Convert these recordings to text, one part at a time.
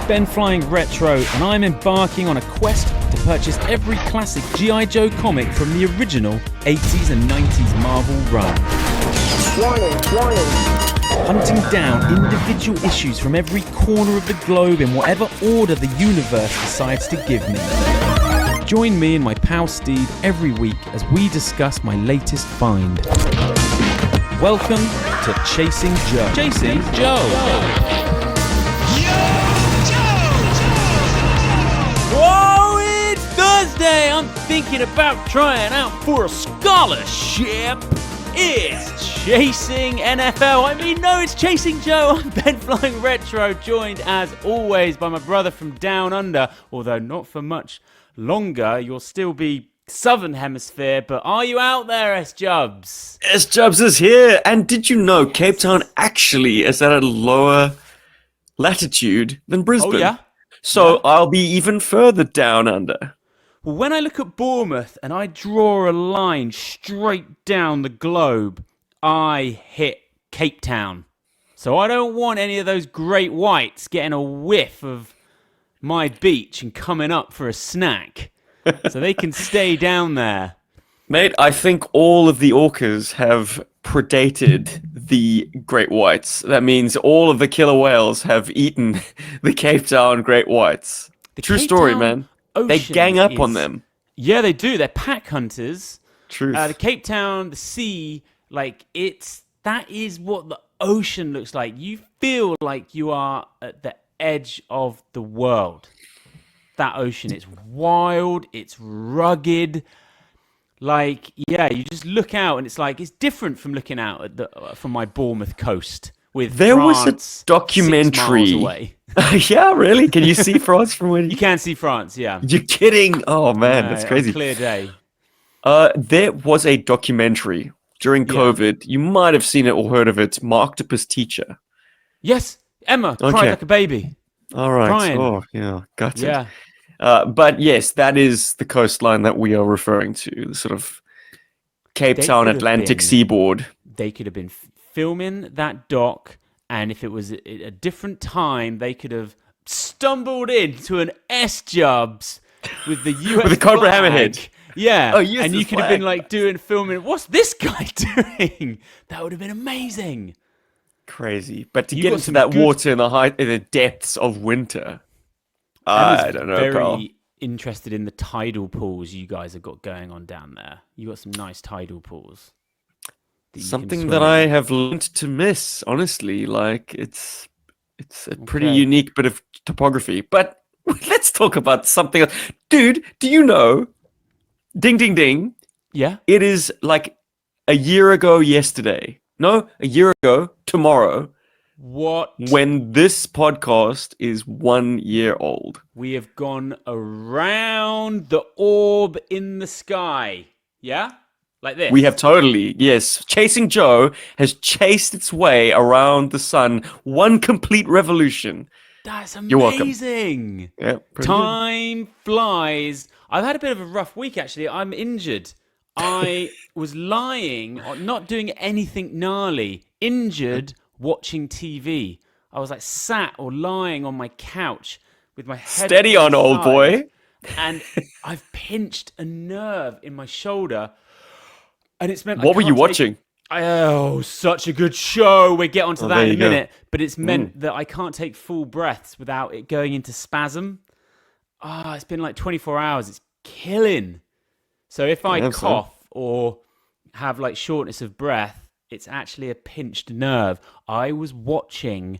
BenFlyingRetro, and I'm embarking on a quest to purchase every classic GI Joe comic from the original 80s and 90s Marvel run. Warning. Hunting down individual issues from every corner of the globe in whatever order the universe decides to give me. Join me and my pal Steve every week as we discuss my latest find. Welcome to Chasing Joe. Chasing Joe. Whoa, it's Thursday! I'm thinking about trying out for a scholarship. It's Chasing NFL. No, it's Chasing Joe. I'm BenFlyingRetro, joined as always by my brother from down under. Although not for much longer, you'll still be Southern Hemisphere. But are you out there, S-Jubs? S-Jubs is here. And did you know Cape Town actually is at a lower latitude than Brisbane? Oh, yeah? So I'll be even further down under. Well, when I look at Bournemouth and I draw a line straight down the globe, I hit Cape Town. So I don't want any of those great whites getting a whiff of my beach and coming up for a snack. So they can stay down there. Mate, I think all of the orcas have predated the great whites. That means all of the killer whales have eaten the Cape Town great whites. True story, man. They gang up on them. Yeah, they do. They're pack hunters. Truth. The Cape Town, the sea, that is what the ocean looks like. You feel like you are at the edge of the world. That ocean, it's wild, it's rugged. You just look out and it's different from looking out at from my Bournemouth coast with there France was a documentary. 6 miles away. Yeah, really? Can you see France from where You can see France, yeah. You're kidding? Oh man, that's crazy. Clear day. There was a documentary during COVID. You might have seen it or heard of it. Marktopus Teacher. Yes, Emma cried like a baby. All right. Crying. Oh, yeah. Got it. Yeah. But yes, that is the coastline that we are referring to. The sort of Cape Town Atlantic seaboard. They could have been filming that doc, and if it was a different time, they could have stumbled into an S-Jubs with the US with the Cobra Hammerhead. Yeah. Oh, yes, and you could have been filming, what's this guy doing? That would have been amazing. Crazy. But to get into that water in the depths of winter, I don't know, pal. Very interested in the tidal pools you guys have got going on down there. You got some nice tidal pools. Something that I have learned to miss, honestly. It's a pretty unique bit of topography. But let's talk about something else. Dude, do you know? Ding, ding, ding. Yeah? It is like a year ago yesterday. No, a year ago tomorrow. What? When this podcast is 1 year old. We have gone around the orb in the sky. Yeah? Like this? We have totally, yes. Chasing Joe has chased its way around the sun. One complete revolution. That's amazing. You're welcome. Yeah, Time flies. I've had a bit of a rough week, actually. I'm injured. I was lying, not doing anything gnarly, injured, watching TV. I was sat or lying on my couch with my head steady on, old boy. And I've pinched a nerve in my shoulder. And it's meant. What were you watching? Such a good show. We'll get onto that in a minute. Go. But it's meant that I can't take full breaths without it going into spasm. It's been 24 hours. It's killing. So if I cough or have shortness of breath, it's actually a pinched nerve. I was watching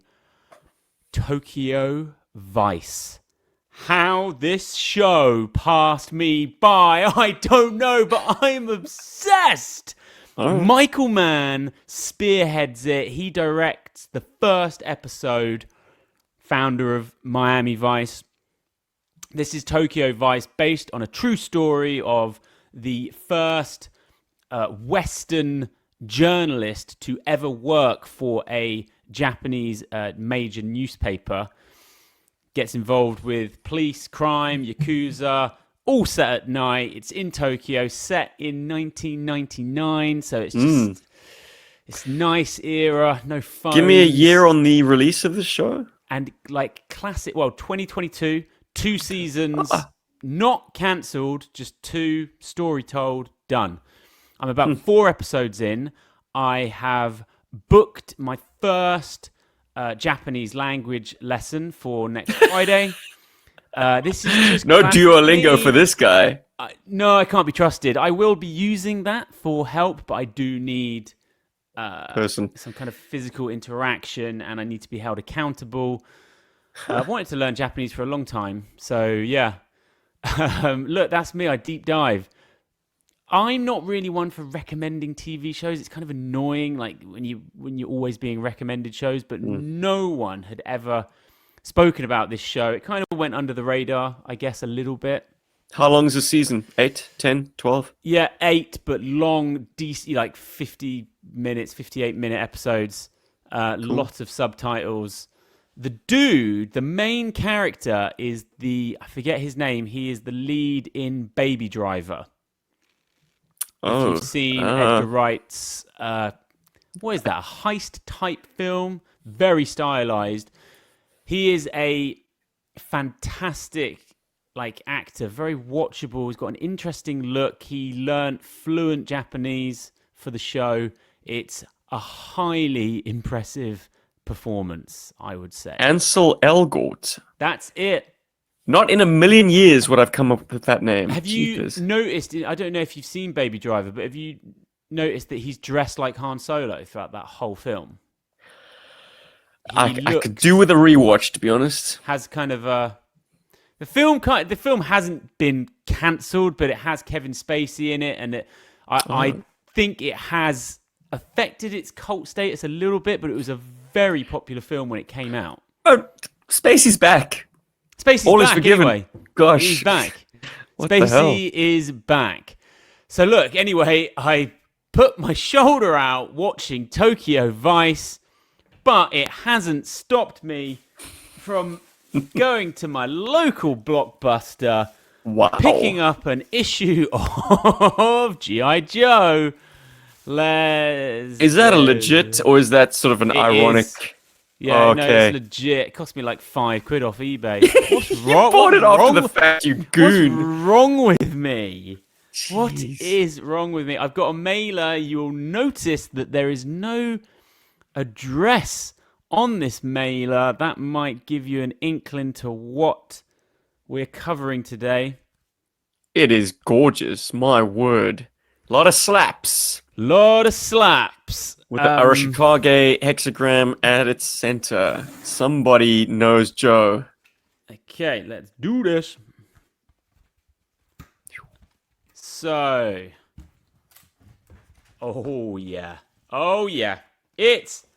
Tokyo Vice. How this show passed me by, I don't know, but I'm obsessed. Michael Mann spearheads it. He directs the first episode, founder of Miami Vice. This is Tokyo Vice, based on a true story of the first Western journalist to ever work for a Japanese major newspaper. Gets involved with police, crime, Yakuza, all set at night. It's in Tokyo, set in 1999, so it's just it's nice era, no fun. Give me a year on the release of the show. and like classic. Well, 2022, 2 seasons, not cancelled, just 2 story told, done. I'm about 4 episodes in. I have booked my first Japanese language lesson for next Friday. This is just No Duolingo classic for this guy. no, I can't be trusted. I will be using that for help, but I do need Person. some kind of physical interaction, and I need to be held accountable. I've wanted to learn Japanese for a long time, so yeah. Look, that's me. I deep dive. I'm not really one for recommending TV shows. It's kind of annoying, like when you're always being recommended shows. But no one had ever spoken about this show. It kind of went under the radar, I guess, a little bit. How long is the season? 8, 10, 12? Yeah, 8, but long, DC, like 50 minutes, 58-minute episodes. Lots of subtitles. The dude, the main character, is I forget his name. He is the lead in Baby Driver. If you've seen Edgar Wright's, what is that, a heist-type film? Very stylized. He is a fantastic actor, very watchable. He's got an interesting look. He learnt fluent Japanese for the show. It's a highly impressive performance, I would say. Ansel Elgort. That's it. Not in a million years would I've come up with that name. Have you noticed, I don't know if you've seen Baby Driver, but have you noticed that he's dressed like Han Solo throughout that whole film? I could do with a rewatch, to be honest. Has kind of a... The film hasn't been cancelled, but it has Kevin Spacey in it, and I think it has affected its cult status a little bit, but it was a very popular film when it came out. Oh, Spacey's back. Spacey's All back, is forgiven. anyway. Gosh. He's back. What the hell? Spacey is back. So look, anyway, I put my shoulder out watching Tokyo Vice, but it hasn't stopped me from going to my local Blockbuster, picking up an issue of GI Joe. Is that a legit, or is that sort of an ironic? Yeah, okay. No, it's legit. It cost me like £5 off eBay. What's wrong? You bought it after the fact, you goon. What's wrong with me? Jeez. What is wrong with me? I've got a mailer. You'll notice that there is no address on this mailer. That might give you an inkling to what we're covering today. It is gorgeous, my word. A lot of slaps. Lot of slaps. With the Arashikage hexagram at its center. Somebody knows Joe. Okay, let's do this. So. Oh, yeah. Oh, yeah. It's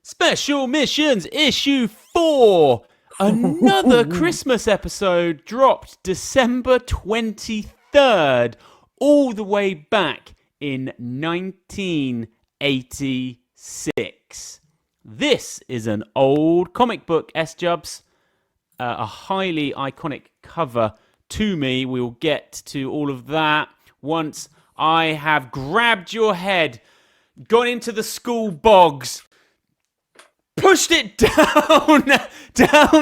Special Missions Issue 4. Another Christmas episode dropped December 23rd, all the way back in 1986. This is an old comic book, S-Jubs. A highly iconic cover to me. We'll get to all of that once I have grabbed your head, gone into the school bogs, pushed it down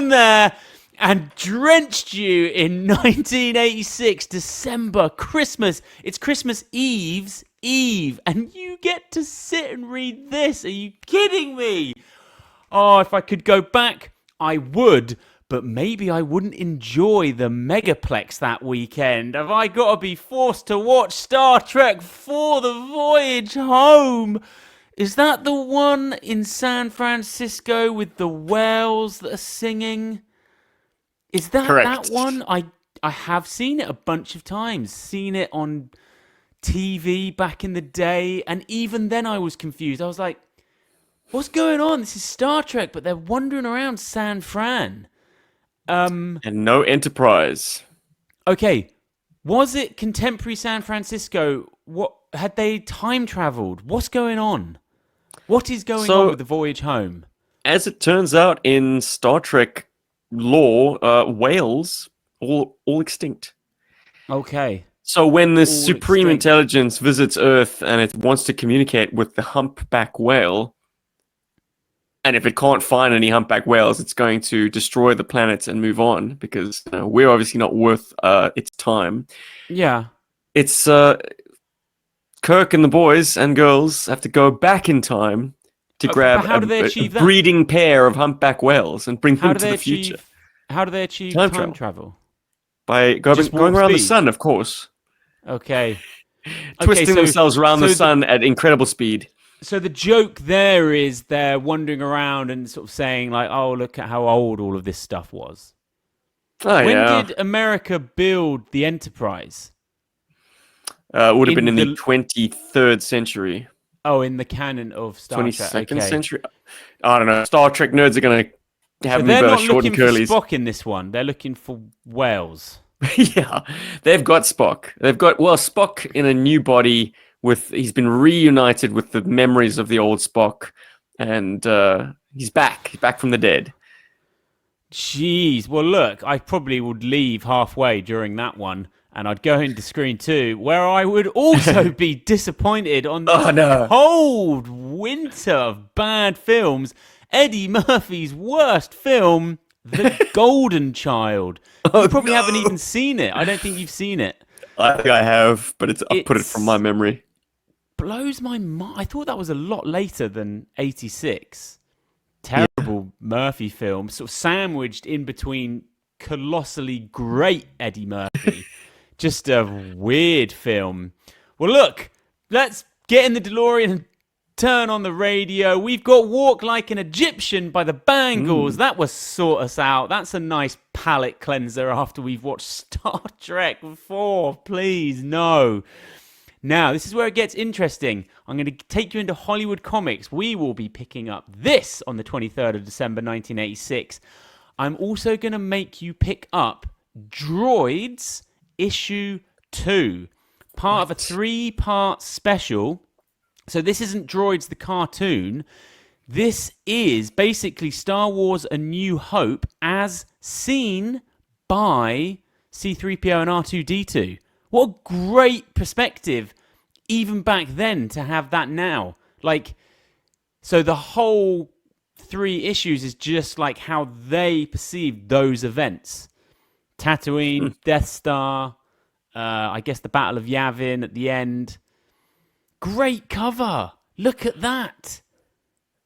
there, and drenched you in 1986 December, Christmas. It's Christmas Eve's Eve, and you get to sit and read this. Are you kidding me? Oh, if I could go back, I would, but maybe I wouldn't enjoy the Megaplex that weekend. Have I got to be forced to watch Star Trek for the Voyage Home? Is that the one in San Francisco with the whales that are singing? Is that Correct. that one? I have seen it a bunch of times. Seen it on TV back in the day. And even then I was confused. I was like, what's going on? This is Star Trek, but they're wandering around San Fran. And no Enterprise. Okay. Was it contemporary San Francisco? What had they time traveled? What's going on? What is going on with the voyage home? As it turns out in Star Trek lore, whales all extinct. Okay. So when the All supreme extinct. intelligence visits Earth and it wants to communicate with the humpback whale, And if it can't find any humpback whales, it's going to destroy the planet and move on because we're obviously not worth its time. Yeah. It's Kirk and the boys and girls have to go back in time to grab but how do they a achieve that? breeding pair of humpback whales and bring them to the future. How do they achieve time travel? By going around the sun, of course. Okay. Twisting themselves around the sun at incredible speed. So the joke there is they're wandering around and sort of saying like, "Oh, look at how old all of this stuff was." Oh, when did America build the Enterprise? It would have been in the 23rd century. Oh, in the canon of Star Trek. 22nd century? I don't know. Star Trek nerds are going to have me short and curlies. They're not looking for Spock in this one. They're looking for whales. Yeah, they've got Spock. They've got, Spock in a new body. He's been reunited with the memories of the old Spock, and he's back. He's back from the dead. Jeez. Well, look, I probably would leave halfway during that one, and I'd go into Screen 2, where I would also be disappointed on this cold winter of bad films. Eddie Murphy's worst film, The Golden Child. You probably haven't even seen it. I don't think you've seen it. I think I have, but I'll put it from my memory. Blows my mind. I thought that was a lot later than 86. Terrible Murphy film, sort of sandwiched in between colossally great Eddie Murphy. Just a weird film. Well, look, let's get in the DeLorean and turn on the radio. We've got Walk Like an Egyptian by the Bangles. That will sort us out. That's a nice palate cleanser after we've watched Star Trek 4. Please, no. Now, this is where it gets interesting. I'm going to take you into Hollywood comics. We will be picking up this on the 23rd of December, 1986. I'm also going to make you pick up Droids Issue 2, part of a 3-part special. So this isn't Droids the cartoon. This is basically Star Wars A New Hope as seen by C-3PO and R2-D2. What a great perspective, even back then, to have that now. Like, so the whole 3 issues is just like how they perceived those events. Tatooine, Death Star, I guess the Battle of Yavin at the end. Great cover. Look at that.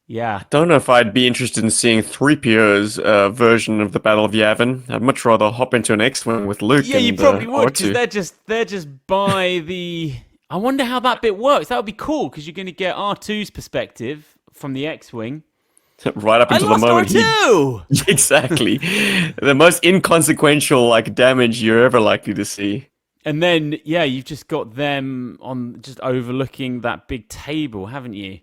Yeah. I don't know if I'd be interested in seeing 3PO's version of the Battle of Yavin. I'd much rather hop into an X-Wing with Luke. Yeah, you probably would, because they're just by the... I wonder how that bit works. That would be cool, because you're going to get R2's perspective from the X-Wing. Right up until the moment R2! Exactly. The most inconsequential damage you're ever likely to see. And then, yeah, you've just got them on just overlooking that big table, haven't you?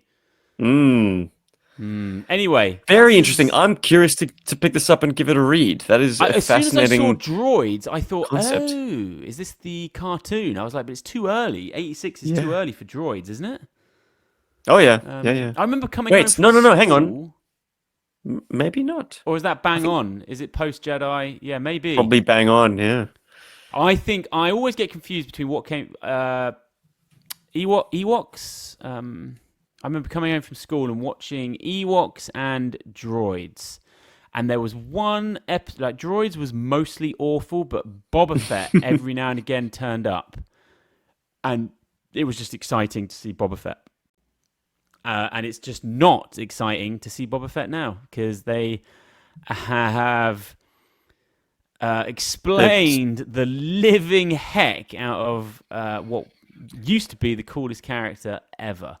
Anyway. Very interesting. I'm curious to pick this up and give it a read. That is a fascinating As soon as I saw Droids, I thought, concept. Oh, is this the cartoon? I was like, but it's too early. 86 is too early for Droids, isn't it? Oh, yeah. Yeah. I remember coming home from no, hang on. Maybe not. Or is that bang on? Is it post-Jedi? Yeah, maybe. Probably bang on, yeah. I think I always get confused between what came... Ewoks... I remember coming home from school and watching Ewoks and Droids. And there was one episode... Like, Droids was mostly awful, but Boba Fett every now and again turned up. And it was just exciting to see Boba Fett. And it's just not exciting to see Boba Fett now, because they have explained the living heck out of what used to be the coolest character ever.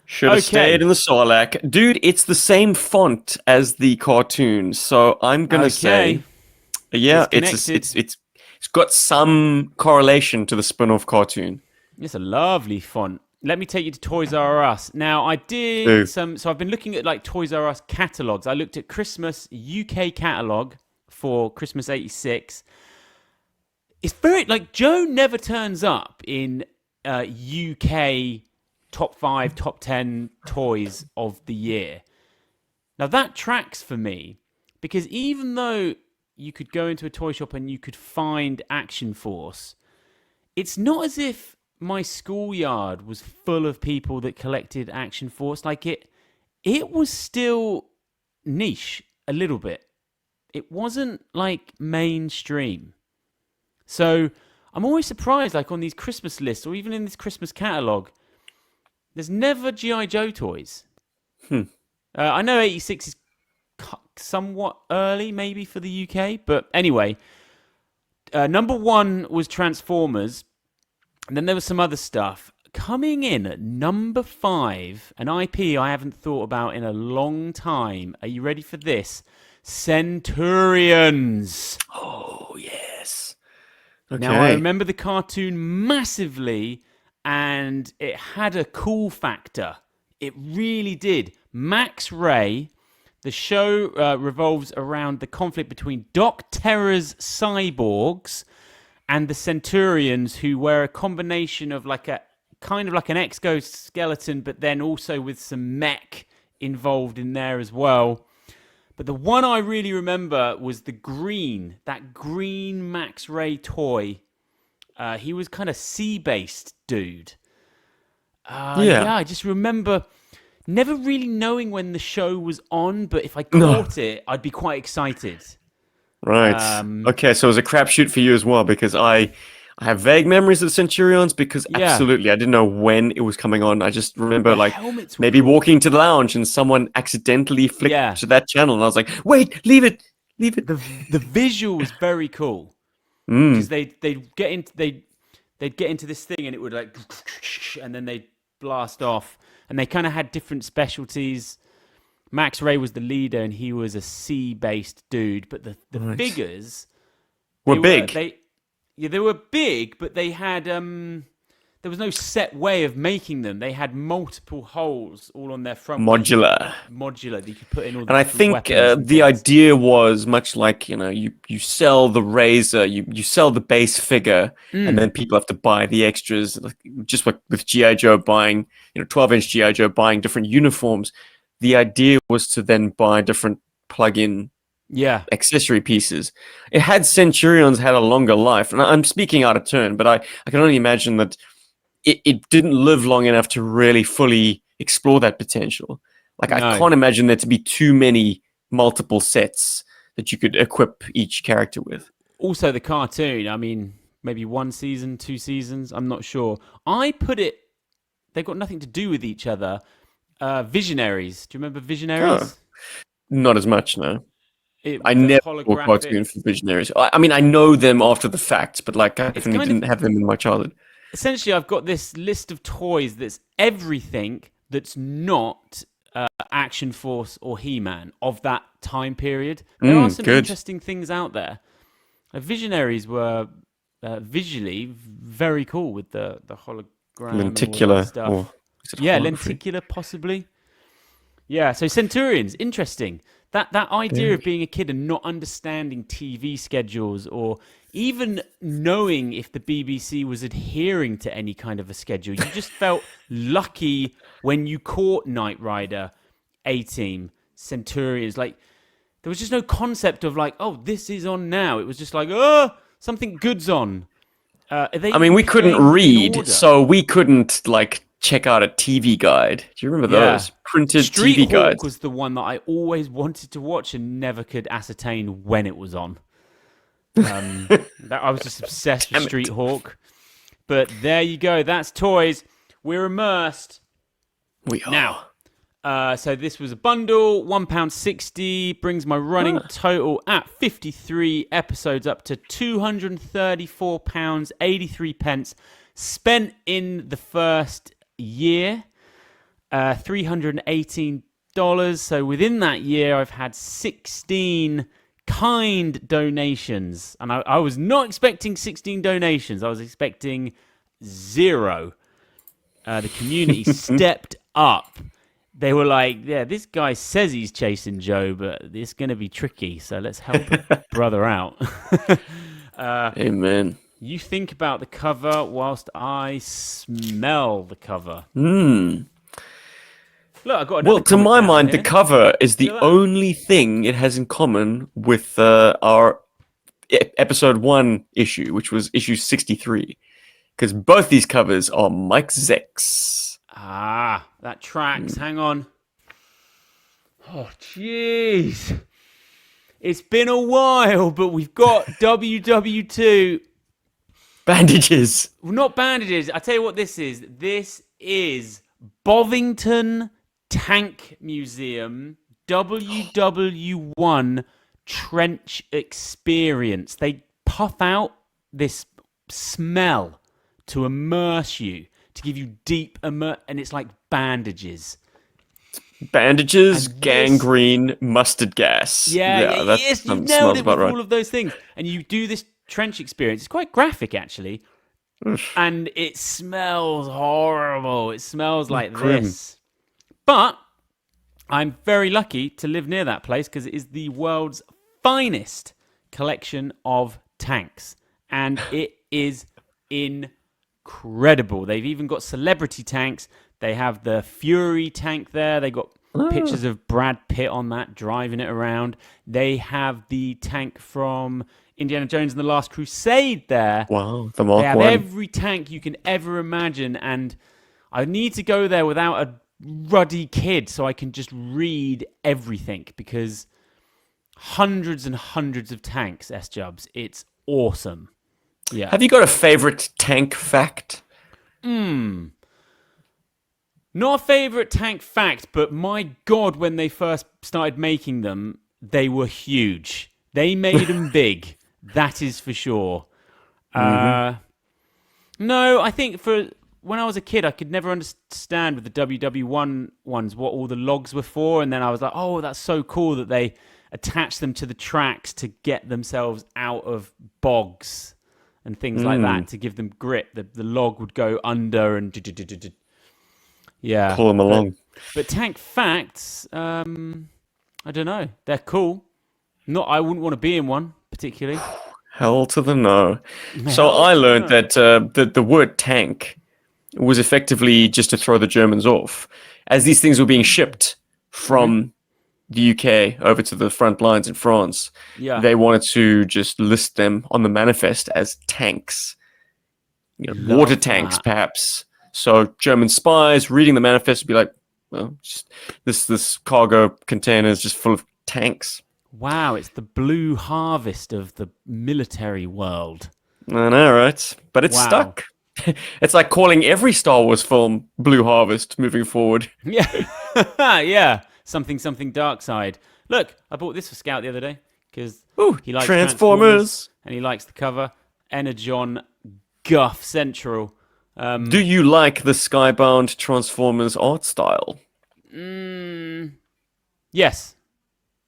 Should have stayed in the Sarlacc. Dude, it's the same font as the cartoon, so I'm going to say... Yeah, it's got some correlation to the spin-off cartoon. It's a lovely font. Let me take you to Toys R Us. Now, I did so I've been looking at Toys R Us catalogs. I looked at Christmas UK catalog for Christmas 86. It's very, Joe never turns up in UK top 5, top 10 toys of the year. Now, that tracks for me, because even though you could go into a toy shop and you could find Action Force, it's not as if my schoolyard was full of people that collected Action Force. It was still niche a little bit. It wasn't like mainstream. So I'm always surprised, like on these Christmas lists or even in this Christmas catalogue, there's never GI Joe toys. I know 86 is somewhat early, maybe for the UK, but anyway, number 1 was Transformers, and then there was some other stuff. Coming in at number 5, an IP I haven't thought about in a long time. Are you ready for this? Centurions. Oh, yes. Okay. Now, I remember the cartoon massively, and it had a cool factor. It really did. Max Ray, the show revolves around the conflict between Doc Terror's cyborgs and the Centurions, who were a combination of like a kind of like an exoskeleton, but then also with some mech involved in there as well. But the one I really remember was that green Max Ray toy. He was kind of sea-based dude. Yeah, I just remember never really knowing when the show was on, but if I caught it, I'd be quite excited. Right. Okay, so it was a crapshoot for you as well, because I have vague memories of the Centurions, because absolutely I didn't know when it was coming on. I just remember like maybe walking to the lounge and someone accidentally flicked to that channel, and I was like, wait, leave it. The visual was very cool because they'd get into this thing and it would like, and then they'd blast off, and they kind of had different specialties. Max Ray was the leader, and he was a sea-based dude. But the figures were big. They were big, but they had there was no set way of making them. They had multiple holes all on their front. Modular that you could put in all. And I think the idea was much like, you sell the razor, you sell the base figure, and then people have to buy the extras. Just like with GI Joe buying, 12-inch GI Joe buying different uniforms. The idea was to then buy different plug-in accessory pieces. It had Centurions had a longer life, and I'm speaking out of turn, but I can only imagine that it didn't live long enough to really fully explore that potential. Like, I can't imagine there to be too many multiple sets that you could equip each character with. Also, the cartoon, I mean, maybe 1 season, 2 seasons, I'm not sure. I put it, they've got nothing to do with each other. Visionaries. Do you remember Visionaries? Oh, not as much, no. I never saw cartoon for Visionaries. I mean, I know them after the fact, but like I definitely didn't have them in my childhood. Essentially, I've got this list of toys that's everything that's not Action Force or He-Man of that time period. There are some interesting things out there. Visionaries were visually very cool with the hologram lenticular and all that stuff. Lenticular possibly. Yeah, so Centurions, interesting. That idea of being a kid and not understanding TV schedules, or even knowing if the BBC was adhering to any kind of a schedule. You just felt lucky when you caught Knight Rider, A-Team, Centurions. Like, there was just no concept of like, oh, this is on now. It was just like, oh, something good's on. We couldn't read, so we couldn't like check out a TV guide. Do you remember those printed Street TV Hawk guides? Was the one that I always wanted to watch and never could ascertain when it was on. I was just obsessed with Street Hawk. But there you go. That's toys. We're immersed. We are. Now, so this was a bundle, £1.60, brings my running total at 53 episodes up to £234.83 spent in the first year, $318. So within that year, I've had 16 kind donations, and I was not expecting 16 donations. I was expecting 0. The community stepped up. They were like, yeah, this guy says he's chasing Joe, but it's going to be tricky, so let's help a brother out. Amen. You think about the cover whilst I smell the cover. Look, I got another to my mind, here. the cover is the only thing it has in common with our episode 1 issue, which was issue 63. Because both these covers are Mike Zeck's. That tracks. Hang on. Oh, jeez. It's been a while, but we've got WW2. Bandages. Well, not bandages. I tell you what this is. This is Bovington Tank Museum WW1 Trench Experience. They puff out this smell to immerse you, to give you deep and it's like bandages. Bandages, And gangrene, mustard gas. Yes, you've nailed smells it about with right. all of those things. And you do this trench experience. It's quite graphic, actually. And it smells horrible. It smells like Grim. this. But I'm very lucky to live near that place because it is the world's finest collection of tanks. And it is incredible. They've even got celebrity tanks. They have the Fury tank there. They got pictures of Brad Pitt on that, driving it around. They have the tank from Indiana Jones and the Last Crusade there. Wow, the Mark They have I. every tank you can ever imagine. And I need to go there without a ruddy kid so I can just read everything because hundreds and hundreds of tanks, S-Jubs. It's awesome. Yeah. Have you got a favorite tank fact? Not a favourite tank fact, but my God, when they first started making them, they were huge. They made them big. That is for sure. No, I think for when I was a kid, I could never understand with the WW1 ones what all the logs were for. And then I was like, oh, that's so cool that they attach them to the tracks to get themselves out of bogs and things like that to give them grip. The log would go under and... Yeah. Pull them along. But tank facts, I don't know. They're cool. I wouldn't want to be in one, particularly. Hell to the no. So I learned that the word tank was effectively just to throw the Germans off. As these things were being shipped from the UK over to the front lines in France, they wanted to just list them on the manifest as tanks. Water tanks, perhaps. So German spies reading the manifest would be like, well, just this cargo container is just full of tanks. Wow, it's the blue harvest of the military world. I know, right? But it's stuck. It's like calling every Star Wars film Blue Harvest moving forward. Yeah. Yeah. Something dark side. Look, I bought this for Scout the other day because he likes Transformers and he likes the cover. Energon Guff Central. Do you like the Skybound Transformers art style? Yes.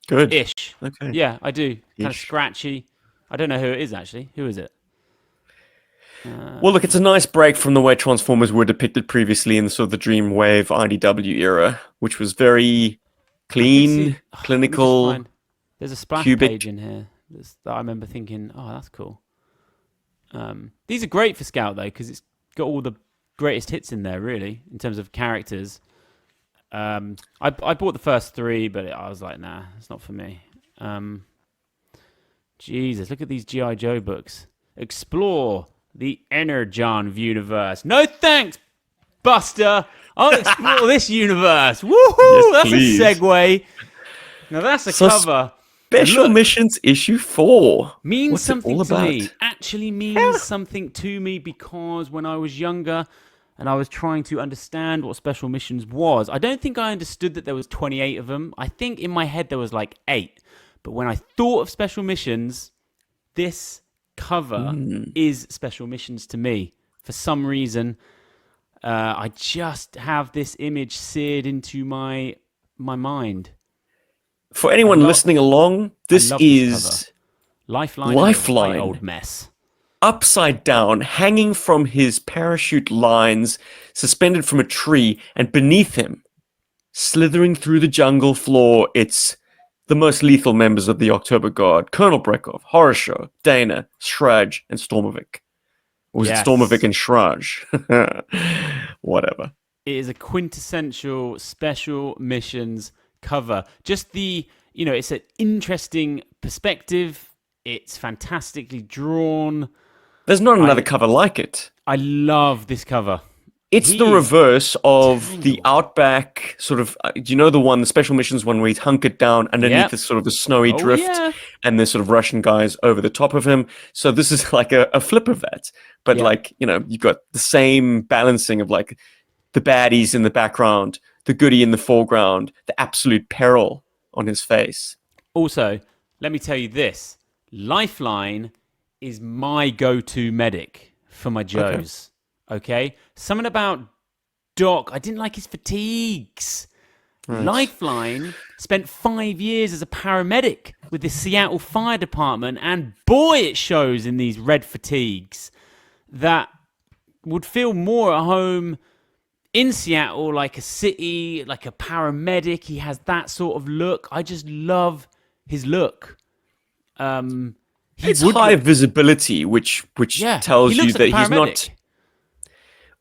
Good. Ish. Okay. Yeah, I do. Kind of scratchy. I don't know who it is, actually. Who is it? Well, look, it's a nice break from the way Transformers were depicted previously in the sort of the Dreamwave IDW era, which was very clean, clinical. There's a splash cubic. page in here that I remember thinking, oh, that's cool. These are great for Scout, though, because it's got all the greatest hits in there, really, in terms of characters. I bought the first three, but I was like, nah, it's not for me. Jesus, look at these GI Joe books. Explore the Energon universe. No thanks, Buster. I'll explore this universe. Woohoo! Yes, that's please. a segue. Now that's a cover. Special Missions Issue 4. Means What's something it all to about? me. Actually means something to me because when I was younger and I was trying to understand what Special Missions was, I don't think I understood that there was 28 of them. I think in my head there was like 8. But when I thought of Special Missions, this cover is Special Missions to me. For some reason, I just have this image seared into my mind. For anyone listening along, this is Lifeline. Old mess. Upside down, hanging from his parachute lines, suspended from a tree, and beneath him, slithering through the jungle floor, it's the most lethal members of the October Guard: Colonel Brekov, Horror Dana, Shraj, and Stormovic. Or was it Stormovic and Shraj? Whatever. It is a quintessential Special Missions cover. Just it's an interesting perspective. It's fantastically drawn. There's not another cover like it. I love this cover. It's He the is reverse of the tangled. Outback sort of. Do you know the special missions one where he's hunkered down underneath Yep. this sort of a snowy Oh drift, yeah. and there's sort of Russian guys over the top of him? So this is like a flip of that, but Yeah. like you've got the same balancing of like the baddies in the background, the goodie in the foreground, the absolute peril on his face. Also, let me tell you this: Lifeline is my go-to medic for my Okay. Joes. Okay, something about Doc. I didn't like his fatigues. Right. Lifeline spent 5 years as a paramedic with the Seattle Fire Department, and boy, it shows in these red fatigues that would feel more at home in Seattle, like a city, like a paramedic. He has that sort of look. I just love his look. He It's would high look, visibility, which yeah, he tells you looks like that a he's paramedic. not.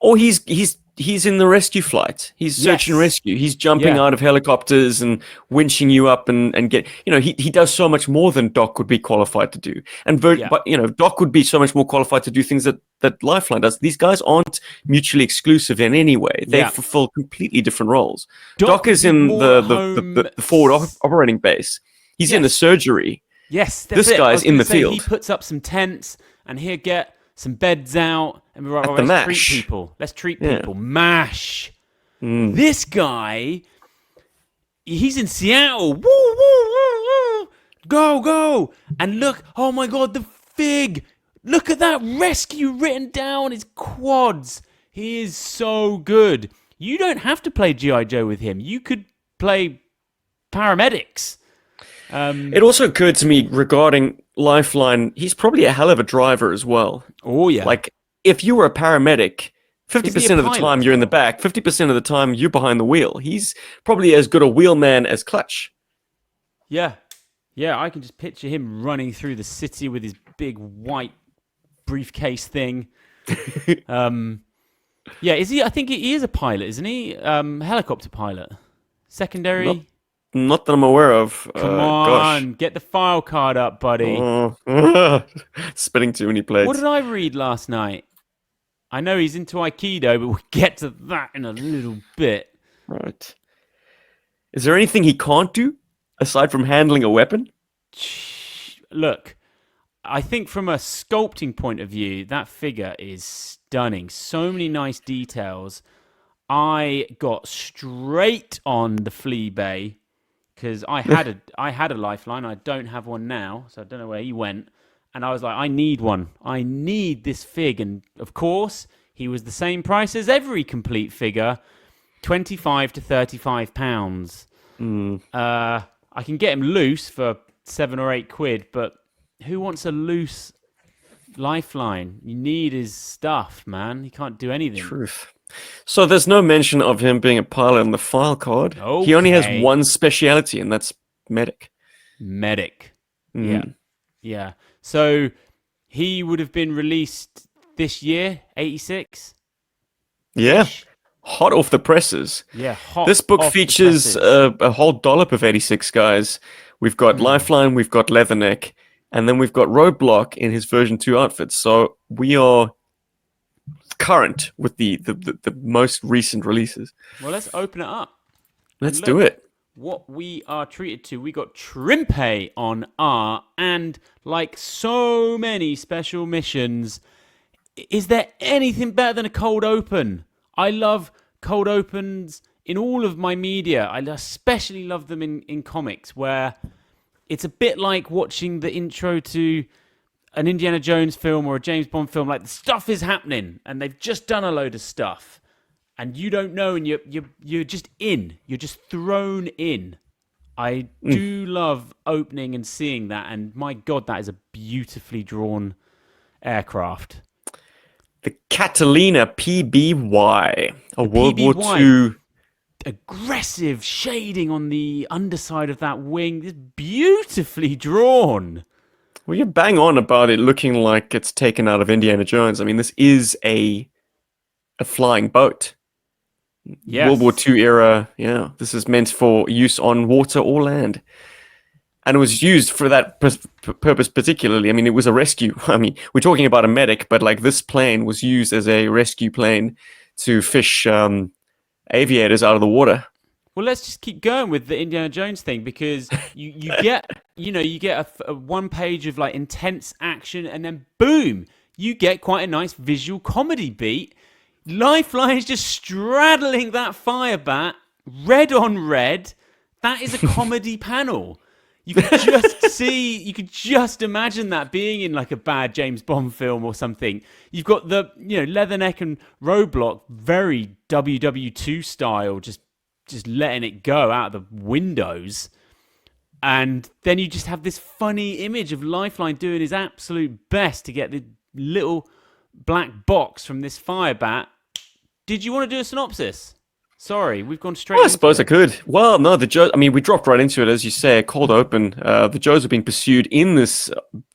Or he's in the rescue flight. He's search and Yes, rescue. He's jumping yeah, out of helicopters and winching you up and get. He does so much more than Doc would be qualified to do. yeah, But Doc would be so much more qualified to do things that Lifeline does. These guys aren't mutually exclusive in any way. They yeah. fulfill completely different roles. Doc Doc is did in more the at the home. the, the forward operating base. He's in the Yes, surgery. yes, that's This it. I guy's was in going to the say he field puts up some tents and he'll get some beds out and we're at right, the let's treat mash. people. Let's treat Yeah. people. Mash. Mm. This guy, he's in Seattle. Woo, woo, woo, woo. Go, go. And look, oh my God, the fig. Look at that rescue written down his quads. He is so good. You don't have to play GI Joe with him. You could play paramedics. It also occurred to me regarding Lifeline, he's probably a hell of a driver as well. Oh yeah. Like, if you were a paramedic, Is he a 50% of the pilot? time you're in the back, 50% of the time you're behind the wheel. He's probably as good a wheelman as Clutch. Yeah. Yeah, I can just picture him running through the city with his big white briefcase thing. Yeah, is he? I think he is a pilot, isn't he? Helicopter pilot. Secondary. Not, not that I'm aware of. Come Gosh. on, get the file card up, buddy. Oh. Spinning too many plates. What did I read last night? I know he's into Aikido, but we'll get to that in a little bit. Right. Is there anything he can't do aside from handling a weapon? Look, I think from a sculpting point of view, that figure is stunning. So many nice details. I got straight on the flea bay because I had a lifeline. I don't have one now, so I don't know where he went. And I was like, I need one. I need this fig. And of course, he was the same price as every complete figure, 25 to 35 pounds. I can get him loose for 7 or 8 quid, but who wants a loose lifeline? You need his stuff, man. He can't do anything. Truth. So there's no mention of him being a pilot on the file card. He only has Okay. one speciality, and that's medic. Medic. Yeah. Yeah. So he would have been released this year, 86? Yeah. Hot off the presses. Yeah, hot This book off the features presses. a whole dollop of 86 guys. We've got Lifeline, we've got Leatherneck, and then we've got Roadblock in his version 2 outfit. So we are current with the most recent releases. Well, let's open it up. Let's Look. do it. What we are treated to, we got Trimpe on R, and like so many special missions, is there anything better than a cold open? I love cold opens in all of my media. I especially love them in comics, where it's a bit like watching the intro to an Indiana Jones film or a James Bond film. Like, the stuff is happening, and they've just done a load of stuff, and you don't know, and you're just in. You're just thrown in. I do love opening and seeing that, and my God, that is a beautifully drawn aircraft. The Catalina PBY, a World War PBY. II. Aggressive shading on the underside of that wing. It's beautifully drawn. Well, you're bang on about it looking like it's taken out of Indiana Jones. I mean, this is a flying boat. Yes. World War II era, yeah. This is meant for use on water or land. And it was used for that purpose particularly. I mean, it was a rescue. I mean, we're talking about a medic, but like this plane was used as a rescue plane to fish aviators out of the water. Well, let's just keep going with the Indiana Jones thing, because you get a one page of like intense action, and then boom, you get quite a nice visual comedy beat. Lifeline is just straddling that fire bat, red on red. That is a comedy panel. You could just imagine that being in like a bad James Bond film or something. You've got the Leatherneck and Roadblock, very WW2 style, just letting it go out of the windows. And then you just have this funny image of Lifeline doing his absolute best to get the little black box from this fire bat. Did you want to do a synopsis? Sorry, we've gone straight. Well, I suppose I could. Well, no, we dropped right into it, as you say, cold open. The Joes are being pursued in this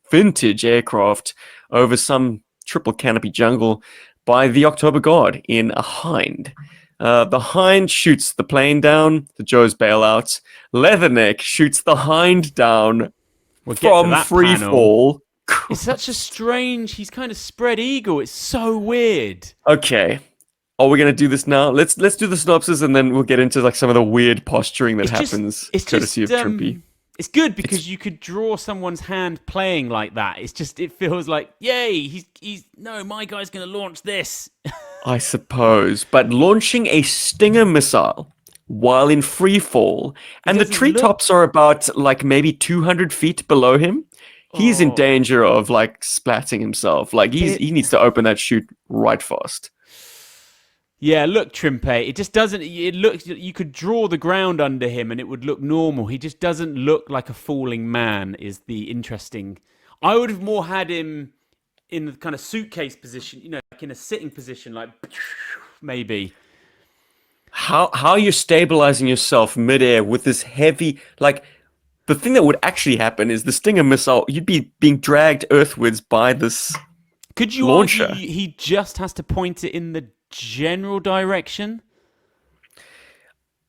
vintage aircraft over some triple canopy jungle by the October God in a Hind. The Hind shoots the plane down. The Joes bail out. Leatherneck shoots the Hind down from free fall. It's such a strange. He's kind of spread eagle. It's so weird. Okay. Are we going to do this now? Let's do the synopsis, and then we'll get into like some of the weird posturing that happens, courtesy of Trimpy. It's good because you could draw someone's hand playing like that. It feels like, yay, my guy's going to launch this. I suppose, but launching a Stinger missile while in free fall, and the treetops are about like maybe 200 feet below him. He's in danger of like splatting himself. Like he needs to open that chute right fast. Yeah, look, Trimpe, it just doesn't. It looks. You could draw the ground under him, and it would look normal. He just doesn't look like a falling man. Is the interesting. I would have more had him in the kind of suitcase position, like in a sitting position, like maybe. How you're stabilizing yourself midair with this heavy, like the thing that would actually happen is the Stinger missile. You'd be being dragged earthwards by this. Could you launcher. argue he just has to point it in the general direction?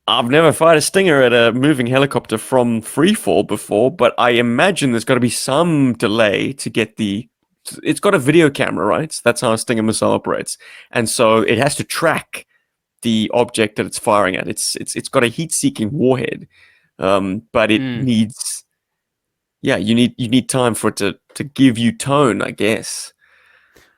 I've never fired a Stinger at a moving helicopter from freefall before, but I imagine there's got to be some delay to get it's got a video camera, right? That's how a Stinger missile operates. And so it has to track the object that it's firing at. It's got a heat-seeking warhead, but it needs... Yeah, you need time for it to give you tone, I guess.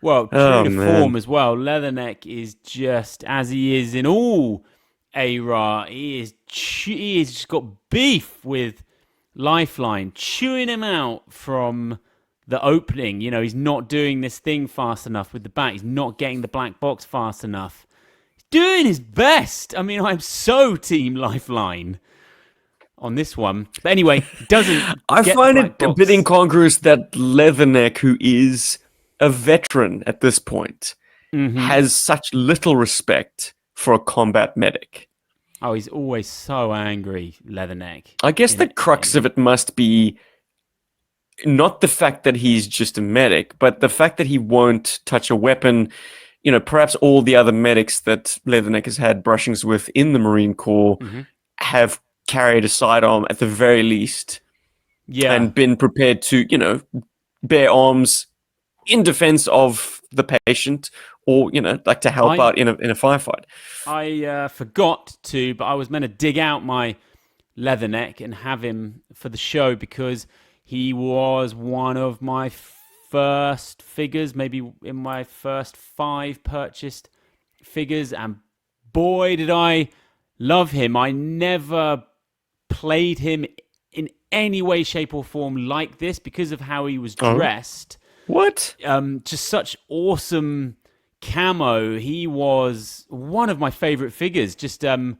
Well, true to form as well, Leatherneck is just, as he is in all A-Ra, he's just got beef with Lifeline, chewing him out from the opening. He's not doing this thing fast enough with the bat. He's not getting the black box fast enough. He's doing his best. I mean, I'm so team Lifeline on this one. But anyway, he doesn't I find it a bit incongruous that Leatherneck, who is a veteran at this point, has such little respect for a combat medic. Oh, he's always so angry, Leatherneck. I guess the crux of it must be not the fact that he's just a medic, but the fact that he won't touch a weapon. Perhaps all the other medics that Leatherneck has had brushings with in the Marine Corps have carried a sidearm at the very least, and been prepared to, bear arms in defense of the patient, or like to help out in a firefight. I forgot to, but I was meant to dig out my Leatherneck and have him for the show because he was one of my first figures, maybe in my first 5 purchased figures, and boy did I love him. I never played him in any way, shape, or form like this because of how he was dressed. What? Just such awesome camo. He was one of my favorite figures. Just a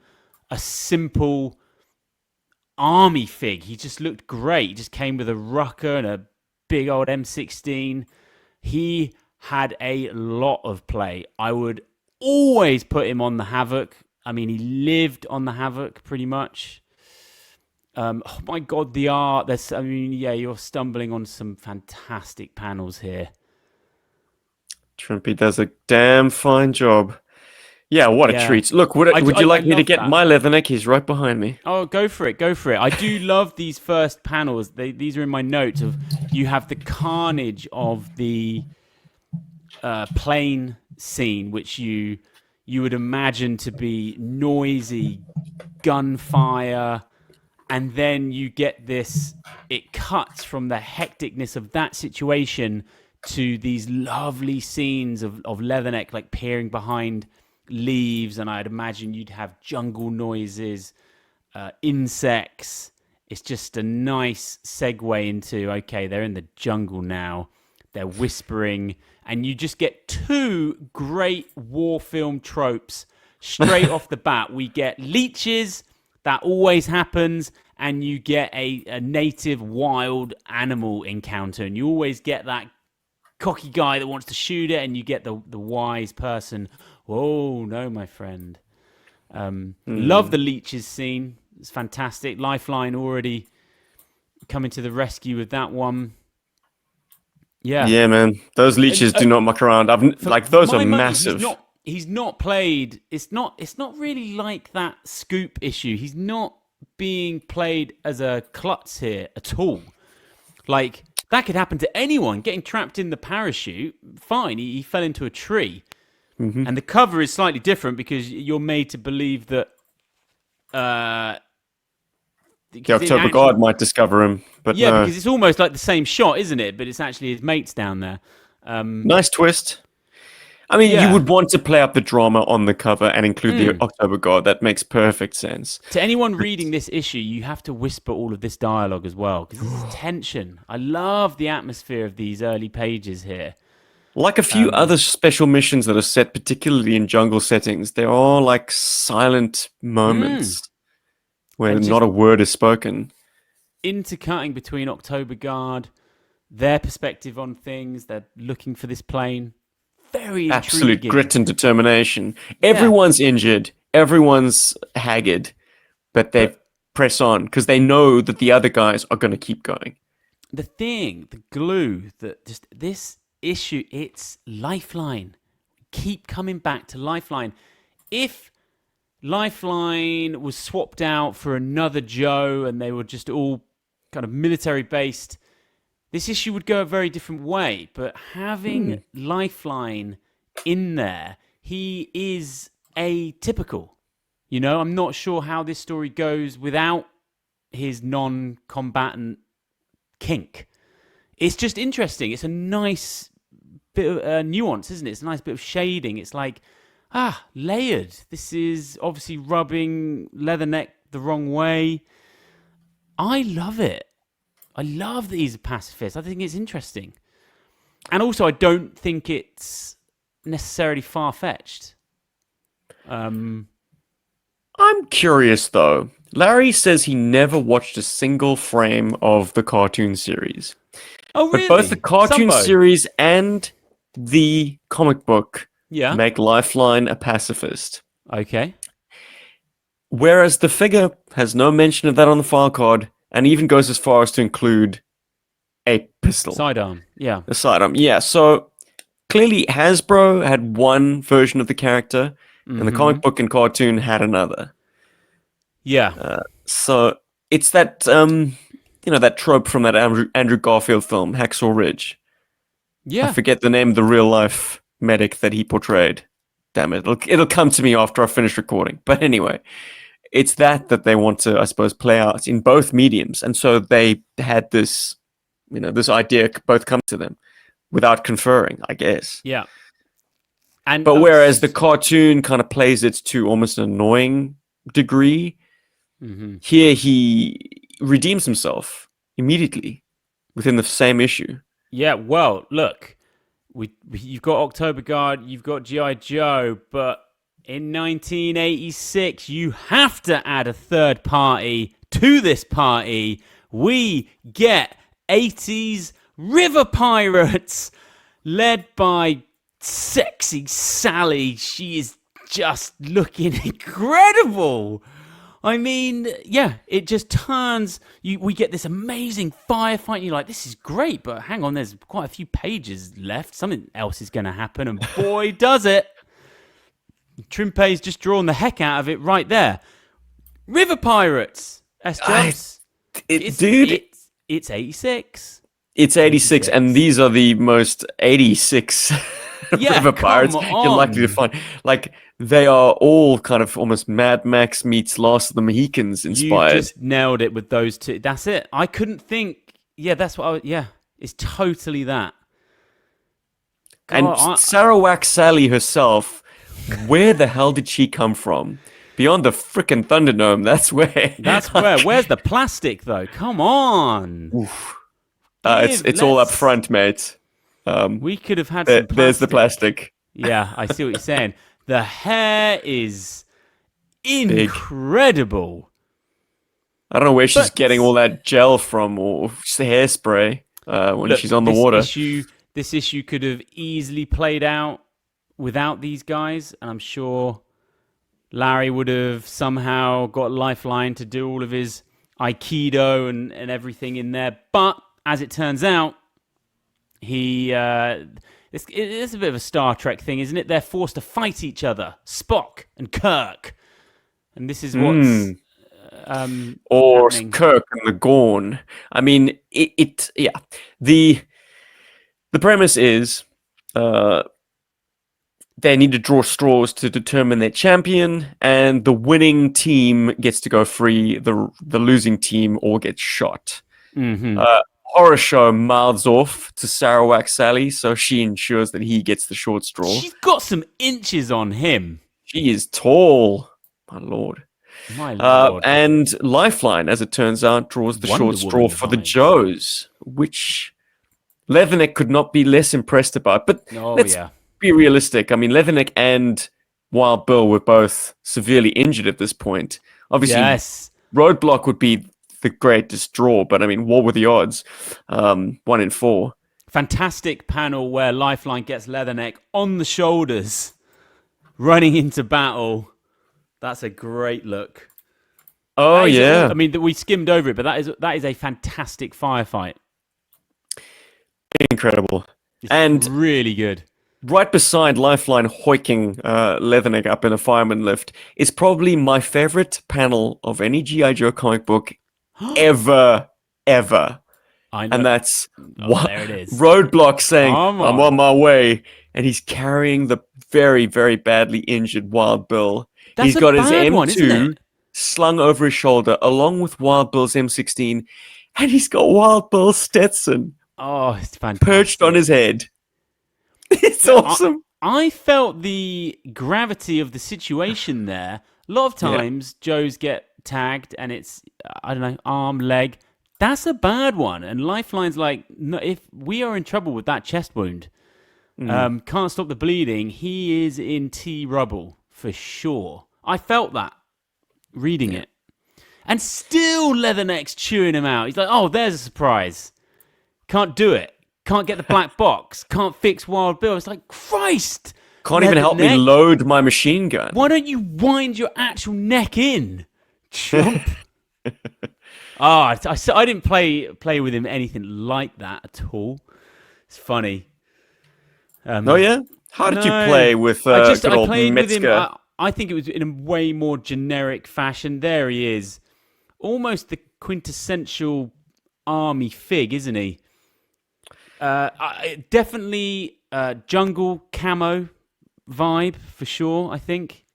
simple army fig. He just looked great. He just came with a rucker and a big old M16. He had a lot of play. I would always put him on the Havoc. I mean, he lived on the Havoc pretty much. Oh my God, the art. You're stumbling on some fantastic panels here. Trimpy does a damn fine job. Yeah, what a treat. Look, would you like me to get my Leatherneck? He's right behind me. Oh, go for it. I do love these first panels. These are in my notes. You have the carnage of the plane scene, which you you would imagine to be noisy gunfire, and then you get this, it cuts from the hecticness of that situation to these lovely scenes of Leatherneck like peering behind leaves, and I'd imagine you'd have jungle noises, insects. It's just a nice segue into, okay, they're in the jungle now, they're whispering, and you just get two great war film tropes straight off the bat. We get leeches, that always happens, and you get a native wild animal encounter, and you always get that cocky guy that wants to shoot it, and you get the wise person. Oh no, my friend. Love the leeches scene. It's fantastic. Lifeline already coming to the rescue with that one. Yeah, man. Those leeches do not muck around. Those are massive. He's not played. It's not really like that Scoop issue. He's not being played as a klutz here at all. Like, that could happen to anyone. Getting trapped in the parachute, fine. He fell into a tree. Mm-hmm. And the cover is slightly different because you're made to believe that the October Guard might discover him. But yeah, no. Because it's almost like the same shot, isn't it? But it's actually his mates down there. Nice twist. I mean, you would want to play up the drama on the cover and include the October Guard. That makes perfect sense. To anyone reading this issue, you have to whisper all of this dialogue as well, because this is tension. I love the atmosphere of these early pages here. Like a few other special missions that are set particularly in jungle settings, there are like silent moments where not a word is spoken. Intercutting between October Guard, their perspective on things, they're looking for this plane. Very absolute intriguing. Grit and determination. Everyone's injured, everyone's haggard, but they press on because they know that the other guys are going to keep going. The glue that just this issue, it's Lifeline. Keep coming back to Lifeline. If Lifeline was swapped out for another Joe and they were just all kind of military based, this issue would go a very different way. But having Lifeline in there, he is atypical. You know, I'm not sure how this story goes without his non-combatant kink. It's just interesting. It's a nice bit of nuance, isn't it? It's a nice bit of shading. It's like, layered. This is obviously rubbing Leatherneck the wrong way. I love it. I love that he's a pacifist. I think it's interesting. And also, I don't think it's necessarily far-fetched. I'm curious, though. Larry says he never watched a single frame of the cartoon series. Oh, really? But both the cartoon series and the comic book make Lifeline a pacifist. Okay. Whereas the figure has no mention of that on the file card, and even goes as far as to include a pistol. Sidearm, yeah. A sidearm, yeah. So clearly Hasbro had one version of the character, and the comic book and cartoon had another. Yeah. So it's that, that trope from that Andrew Garfield film, Hacksaw Ridge. Yeah. I forget the name of the real-life medic that he portrayed. Damn it. It'll come to me after I finish recording. But anyway, it's that they want to, I suppose, play out in both mediums. And so they had this, this idea both come to them without conferring, I guess. Yeah. But whereas the cartoon kind of plays it to almost an annoying degree, here he redeems himself immediately within the same issue. Yeah, well, look, you've got October Guard, you've got GI Joe, but in 1986, you have to add a third party to this party. We get 80s river pirates led by sexy Sally. She is just looking incredible. I mean, yeah, it just turns. We get this amazing firefight. You're like, this is great, but hang on, there's quite a few pages left. Something else is going to happen, and boy, does it. Trimpe's just drawn the heck out of it right there. River Pirates. S-Jumps. It's 86. It's 86, and these are the most 86 River Pirates you're likely to find. Like, they are all kind of almost Mad Max meets Last of the Mohicans You inspired. just nailed it with those two. That's it. I couldn't think. Yeah, that's what I was. Yeah, it's totally that. And Sarawak Sally herself, where the hell did she come from? Beyond the frickin' Thunderdome, that's where. That's where. Where's the plastic, though? Come on. It's all up front, mate. We could have had some plastic. There's the plastic. Yeah, I see what you're saying. The hair is incredible. I don't know where she's getting all that gel from, or just the hairspray when she's on the water. This issue could have easily played out without these guys, and I'm sure Larry would have somehow got Lifeline to do all of his Aikido and everything in there. But as it turns out, it's a bit of a Star Trek thing, isn't it? They're forced to fight each other, Spock and Kirk, and this is what's or happening. Kirk and the Gorn. I mean, The premise is they need to draw straws to determine their champion, and the winning team gets to go free. The losing team all gets shot. Mm-hmm. Horror Show mouths off to Sarawak Sally, so she ensures that he gets the short straw. She's got some inches on him. She is tall, my lord. My lord. And Lifeline, as it turns out, draws the short straw for the Joes, which Leatherneck could not be less impressed about. But let's be realistic. I mean, Leatherneck and Wild Bill were both severely injured at this point. Obviously, Roadblock would be the greatest draw, but I mean, what were the odds? 1 in 4. Fantastic panel where Lifeline gets Leatherneck on the shoulders, running into battle. That's a great look. Oh, yeah. I mean, we skimmed over it, but that is a fantastic firefight. Incredible. It's really good. Right beside Lifeline hoiking Leatherneck up in a fireman lift is probably my favorite panel of any GI Joe comic book ever. I know. And that's there it is. Roadblock saying, I'm on my way. And he's carrying the very, very badly injured Wild Bill. He's got his M2 slung over his shoulder along with Wild Bill's M16. And he's got Wild Bill's Stetson. Oh, it's fantastic. Perched on his head. It's awesome. I felt the gravity of the situation there. A lot of times, Joes get tagged and it's, I don't know, arm, leg. That's a bad one. And Lifeline's like, no, if we are in trouble with that chest wound, can't stop the bleeding, he is in T-rubble for sure. I felt that reading it. And still Leatherneck's chewing him out. He's like, oh, there's a surprise. Can't do it. Can't get the black box. Can't fix Wild Bill. It's like, Christ. Can't even help me load my machine gun. Why don't you wind your actual neck in? Chump. I didn't play with him anything like that at all. It's funny. Oh, yeah? How did you play with good old played Metzger? with him. I think it was in a way more generic fashion. There he is. Almost the quintessential army fig, isn't he? Definitely jungle camo vibe for sure, I think.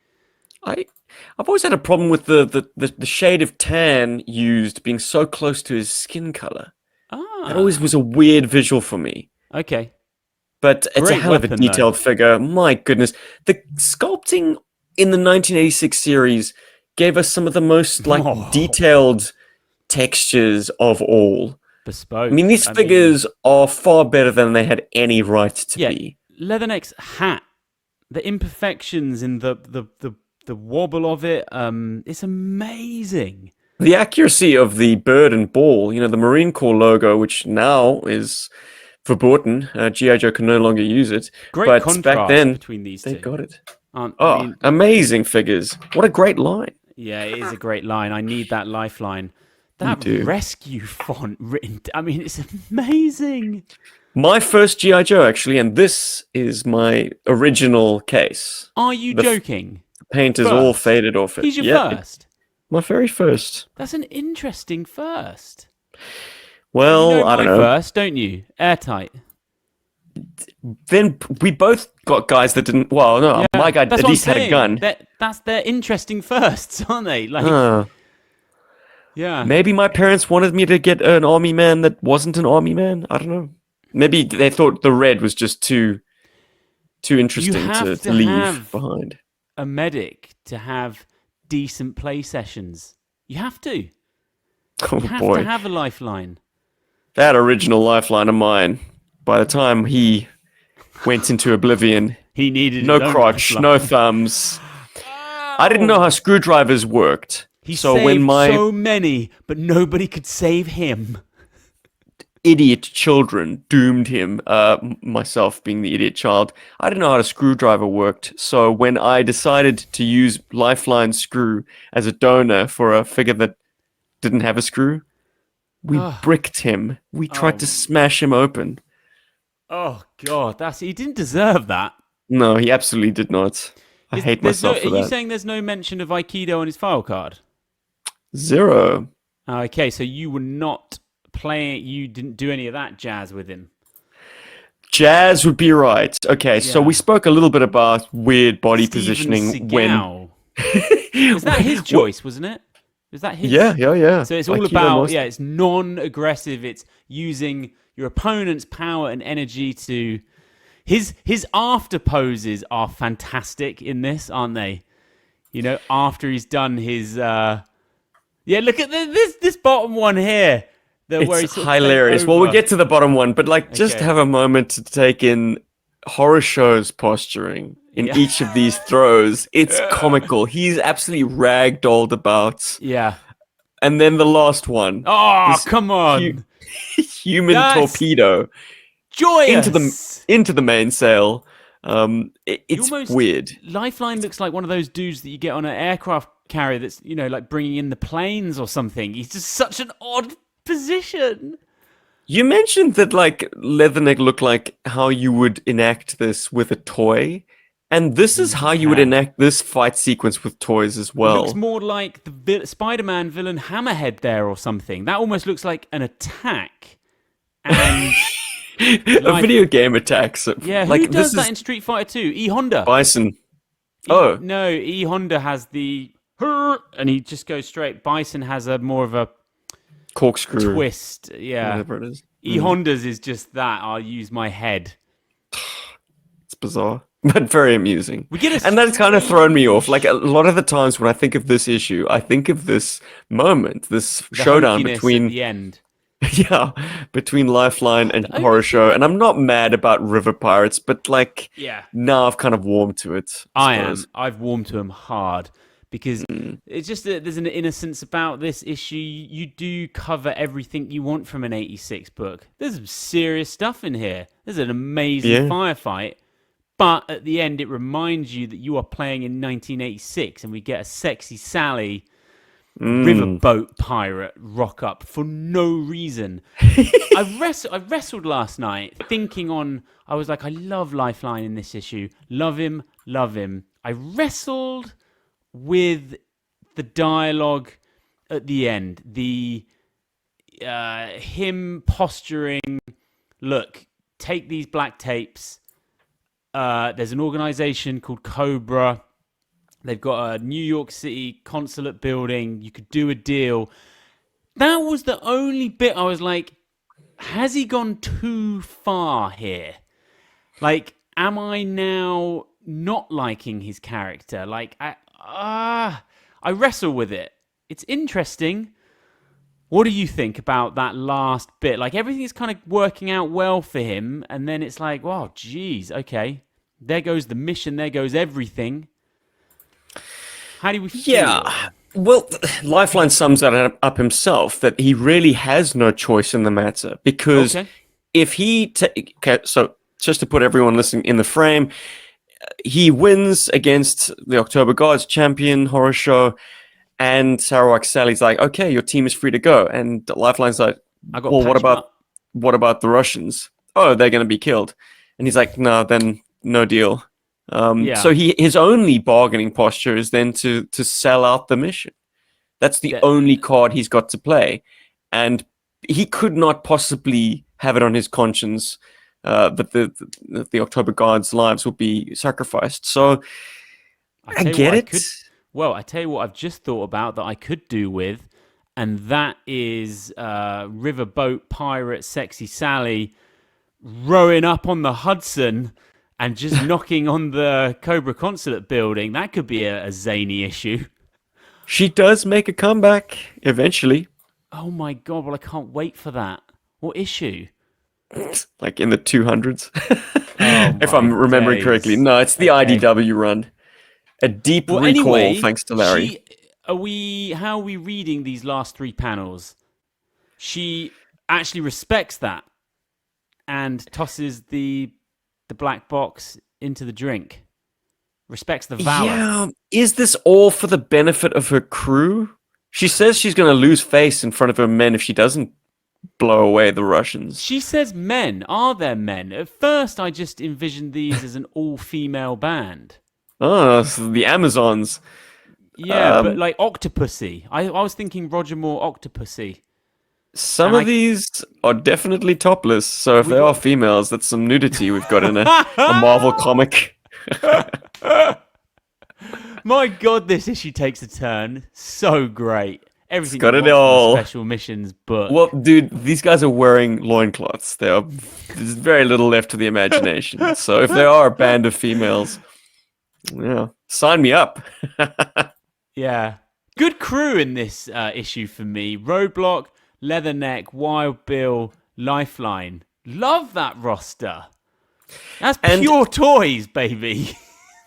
I've always had a problem with the shade of tan used being so close to his skin color. That always was a weird visual for me. Okay. But it's a hell of a detailed figure. My goodness. The sculpting in the 1986 series gave us some of the most detailed textures of all. Bespoke. I mean, these figures are far better than they had any right to be. Leatherneck's hat, the imperfections in the wobble of it, it's amazing. The accuracy of the bird and ball, the Marine Corps logo, which now is verboten. GI Joe can no longer use it. Great contrast back then, between these two. They got it. Amazing figures. What a great line. Yeah, it is a great line. I need that Lifeline. That rescue font written, I mean, it's amazing. My first G.I. Joe, actually, and this is my original case. Are you joking? The paint is all faded off it. He's your first? My very first. That's an interesting first. Well, I don't know. First, don't you? Airtight. Then we both got guys that didn't. Well, no, Yeah, my guy that's at what I'm least had a saying. gun. They're interesting firsts, aren't they? Like, yeah. Maybe my parents wanted me to get an army man that wasn't an army man. I don't know. Maybe they thought the red was just too You interesting have to to leave have behind. a medic to have decent play sessions. You have to. Oh You have boy, to have a lifeline. that original lifeline of mine. By the time he went into oblivion, He needed no his own crotch, lifeline. no thumbs. I didn't know how screwdrivers worked. He so saved when my so many, but nobody could save him. idiot children doomed him, myself being the idiot child, I didn't know how a screwdriver worked. So when I decided to use Lifeline screw as a donor for a figure that didn't have a screw, we bricked him. We tried to smash him open. Oh God, he didn't deserve that. No, he absolutely did not. I hate myself for Are that. you saying there's no mention of Aikido on his file card? 0. Okay, so you were not playing. You didn't do any of that jazz with him. Jazz would be right. Okay, so Yeah. we spoke a little bit about weird body Steven positioning when. Seagal. Was that his choice, wasn't it? Was that his? Yeah. So it's all Aikido about, master. it's non-aggressive. It's using your opponent's power and energy to. His after poses are fantastic in this, aren't they? You know, after he's done his. Yeah, look at this bottom one here. Where he's It's sort of hilarious. bent Well, we'll over. get to the bottom one, but like, just Okay. have a moment to take in horror shows posturing in Yeah. each of these throws. It's comical. He's absolutely ragdolled about. Yeah. And then the last one, Oh, This come on. human That's torpedo Joyous. into the mainsail. It's almost- weird. Lifeline looks like one of those dudes that you get on an aircraft carrier that's, you know, like bringing in the planes or something. He's just such an odd position. You mentioned that like Leatherneck looked like how you would enact this with a toy, and this is how you would Yeah. enact this fight sequence with toys as It well. looks more like the Spider-Man villain Hammerhead there or something. That almost looks like an attack. And A video game attack. So, yeah, like, who does this that is in Street Fighter 2? E Honda. Bison. Oh, No, E Honda has the and he just goes straight. Bison has a more of a corkscrew. twist. Yeah. Whatever it is. E Honda's is just that. I'll use my head. It's bizarre, but very amusing. We get a And that's kind of thrown me off. Like a lot of the times when I think of this issue, I think of this moment, this the showdown hokiness between at the end. yeah, between Lifeline and only Horror Show. And I'm not mad about River Pirates, but like Yeah. now I've kind of warmed to it. I am. suppose. I've warmed to him hard because it's just that there's an innocence about this issue. You do cover everything you want from an 86 book. There's some serious stuff in here. There's an amazing Yeah. firefight. But at the end, it reminds you that you are playing in 1986 and we get a sexy Sally riverboat pirate rock up for no reason. I wrestled last night thinking I was like, I love Lifeline in this issue. Love him, love him. I wrestled with the dialogue at the end. Him posturing, look, take these black tapes. There's an organization called Cobra. They've got a New York City consulate building. You could do a deal. That was the only bit I was like, has he gone too far here? Like, am I now not liking his character? Like, I wrestle with it. It's interesting. What do you think about that last bit? Like, everything's kind of working out well for him, and then it's like, wow, geez, okay. There goes the mission. There goes everything. How do we feel? Yeah. Well, Lifeline sums that up himself, that he really has no choice in the matter. Because Okay. if he... okay, so just to put everyone listening in the frame, he wins against the October Gods champion Horror Show, and Sarawak Sally's like, okay, your team is free to go. And Lifeline's like, I got well, patch him up. what about the Russians? Oh, they're going to be killed. And he's like, no, then no deal. Yeah. So his only bargaining posture is then to sell out the mission. That's the Yeah. only card he's got to play. And he could not possibly have it on his conscience that the October Guards' lives will be sacrificed. So I get it. I tell you what I've just thought about that I could do with, and that is riverboat pirate Sexy Sally rowing up on the Hudson and just knocking on the Cobra Consulate building. That could be a zany issue. She does make a comeback eventually. Oh my God, well, I can't wait for that. What issue? Like in the 200s. Oh, if I'm remembering correctly. No, it's the IDW run. A deep recall anyway, thanks to Larry. How are we reading these last 3 panels? She actually respects that and tosses the black box into the drink. Respects the valor. Yeah, is this all for the benefit of her crew? She says she's going to lose face in front of her men if she doesn't blow away the Russians. She says men. Are there men? At first, I just envisioned these as an all-female band. Oh, so the Amazons. Yeah, but like Octopussy. I was thinking Roger Moore Octopussy. Some of these are definitely topless, so if they are females, that's some nudity we've got in a Marvel comic. My God, this issue takes a turn. So great. Everything got it all. Special missions book. Well, dude, these guys are wearing loincloths. There's very little left to the imagination. So if they are a band of females, yeah, sign me up. Yeah. Good crew in this issue for me. Roadblock, Leatherneck, Wild Bill, Lifeline. Love that roster. That's pure toys, baby.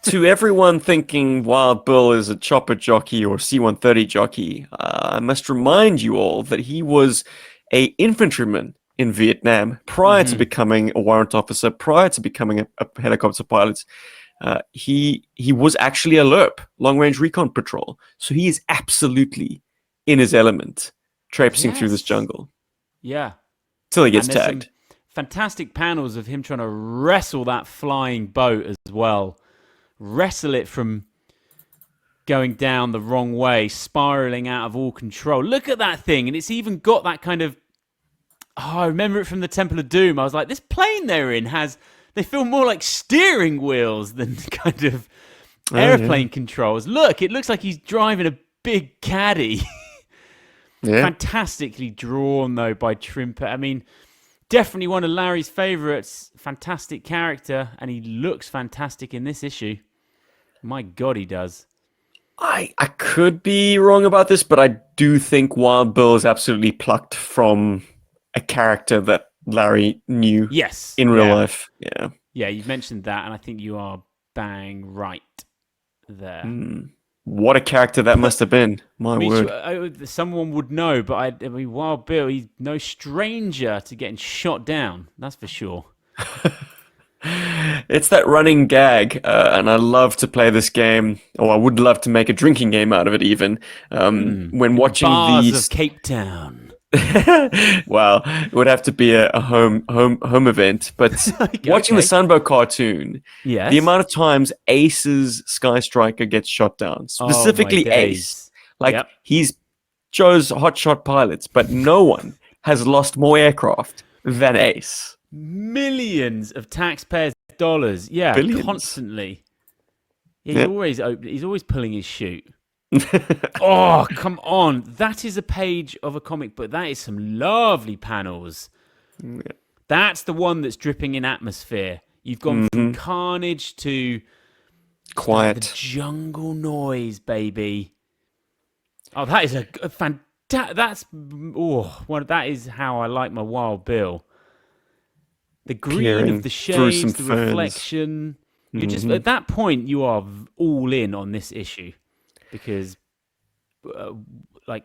To everyone thinking Wild Bill is a chopper jockey or C-130 jockey, I must remind you all that he was a infantryman in Vietnam prior to becoming a warrant officer, prior to becoming a helicopter pilot. He was actually a LRP, Long Range Recon Patrol. So he is absolutely in his element, traipsing through this jungle. Yeah. Till he gets tagged. Fantastic panels of him trying to wrestle that flying boat as well. Wrestle it from going down the wrong way, spiraling out of all control. Look at that thing. And it's even got that kind of... Oh, I remember it from the Temple of Doom. I was like, this plane they're in has... They feel more like steering wheels than kind of airplane controls. Look, it looks like he's driving a big caddy. Fantastically drawn, though, by Trimper. I mean... Definitely one of Larry's favourites. Fantastic character, and he looks fantastic in this issue. My God, he does. I could be wrong about this, but I do think Wild Bill is absolutely plucked from a character that Larry knew in real life. Yeah, you've mentioned that, and I think you are bang right there. What a character that must have been. My word. Someone would know, but I mean, Wild Bill, he's no stranger to getting shot down. That's for sure. It's that running gag, and I love to play this game, or I would love to make a drinking game out of it even, when watching Bars these... of Cape Town. Well, it would have to be a home event, but watching the Sunbow cartoon, the amount of times Ace's Sky Striker gets shot down, specifically Ace, he's Joe's hotshot pilots, but no one has lost more aircraft than Ace. Millions of taxpayers' dollars, Billions. Constantly. He's always pulling his chute. Oh, come on. That is a page of a comic book. That is some lovely panels. That's the one that's dripping in atmosphere. You've gone from carnage to quiet. The jungle noise, baby. Oh, that is a fantastic... that is how I like my Wild Bill. The green of the shades, the reflection. You're just at that point, you are all in on this issue. Because,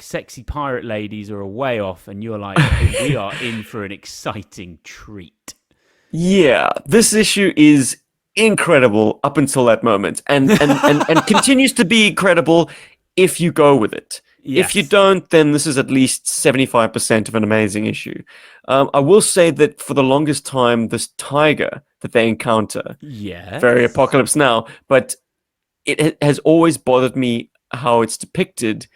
sexy pirate ladies are a way off, and you're like, we are in for an exciting treat. Yeah, this issue is incredible up until that moment, and continues to be incredible if you go with it. Yes. If you don't, then this is at least 75% of an amazing issue. I will say that for the longest time, this tiger that they encounter, very Apocalypse Now, but it has always bothered me how it's depicted.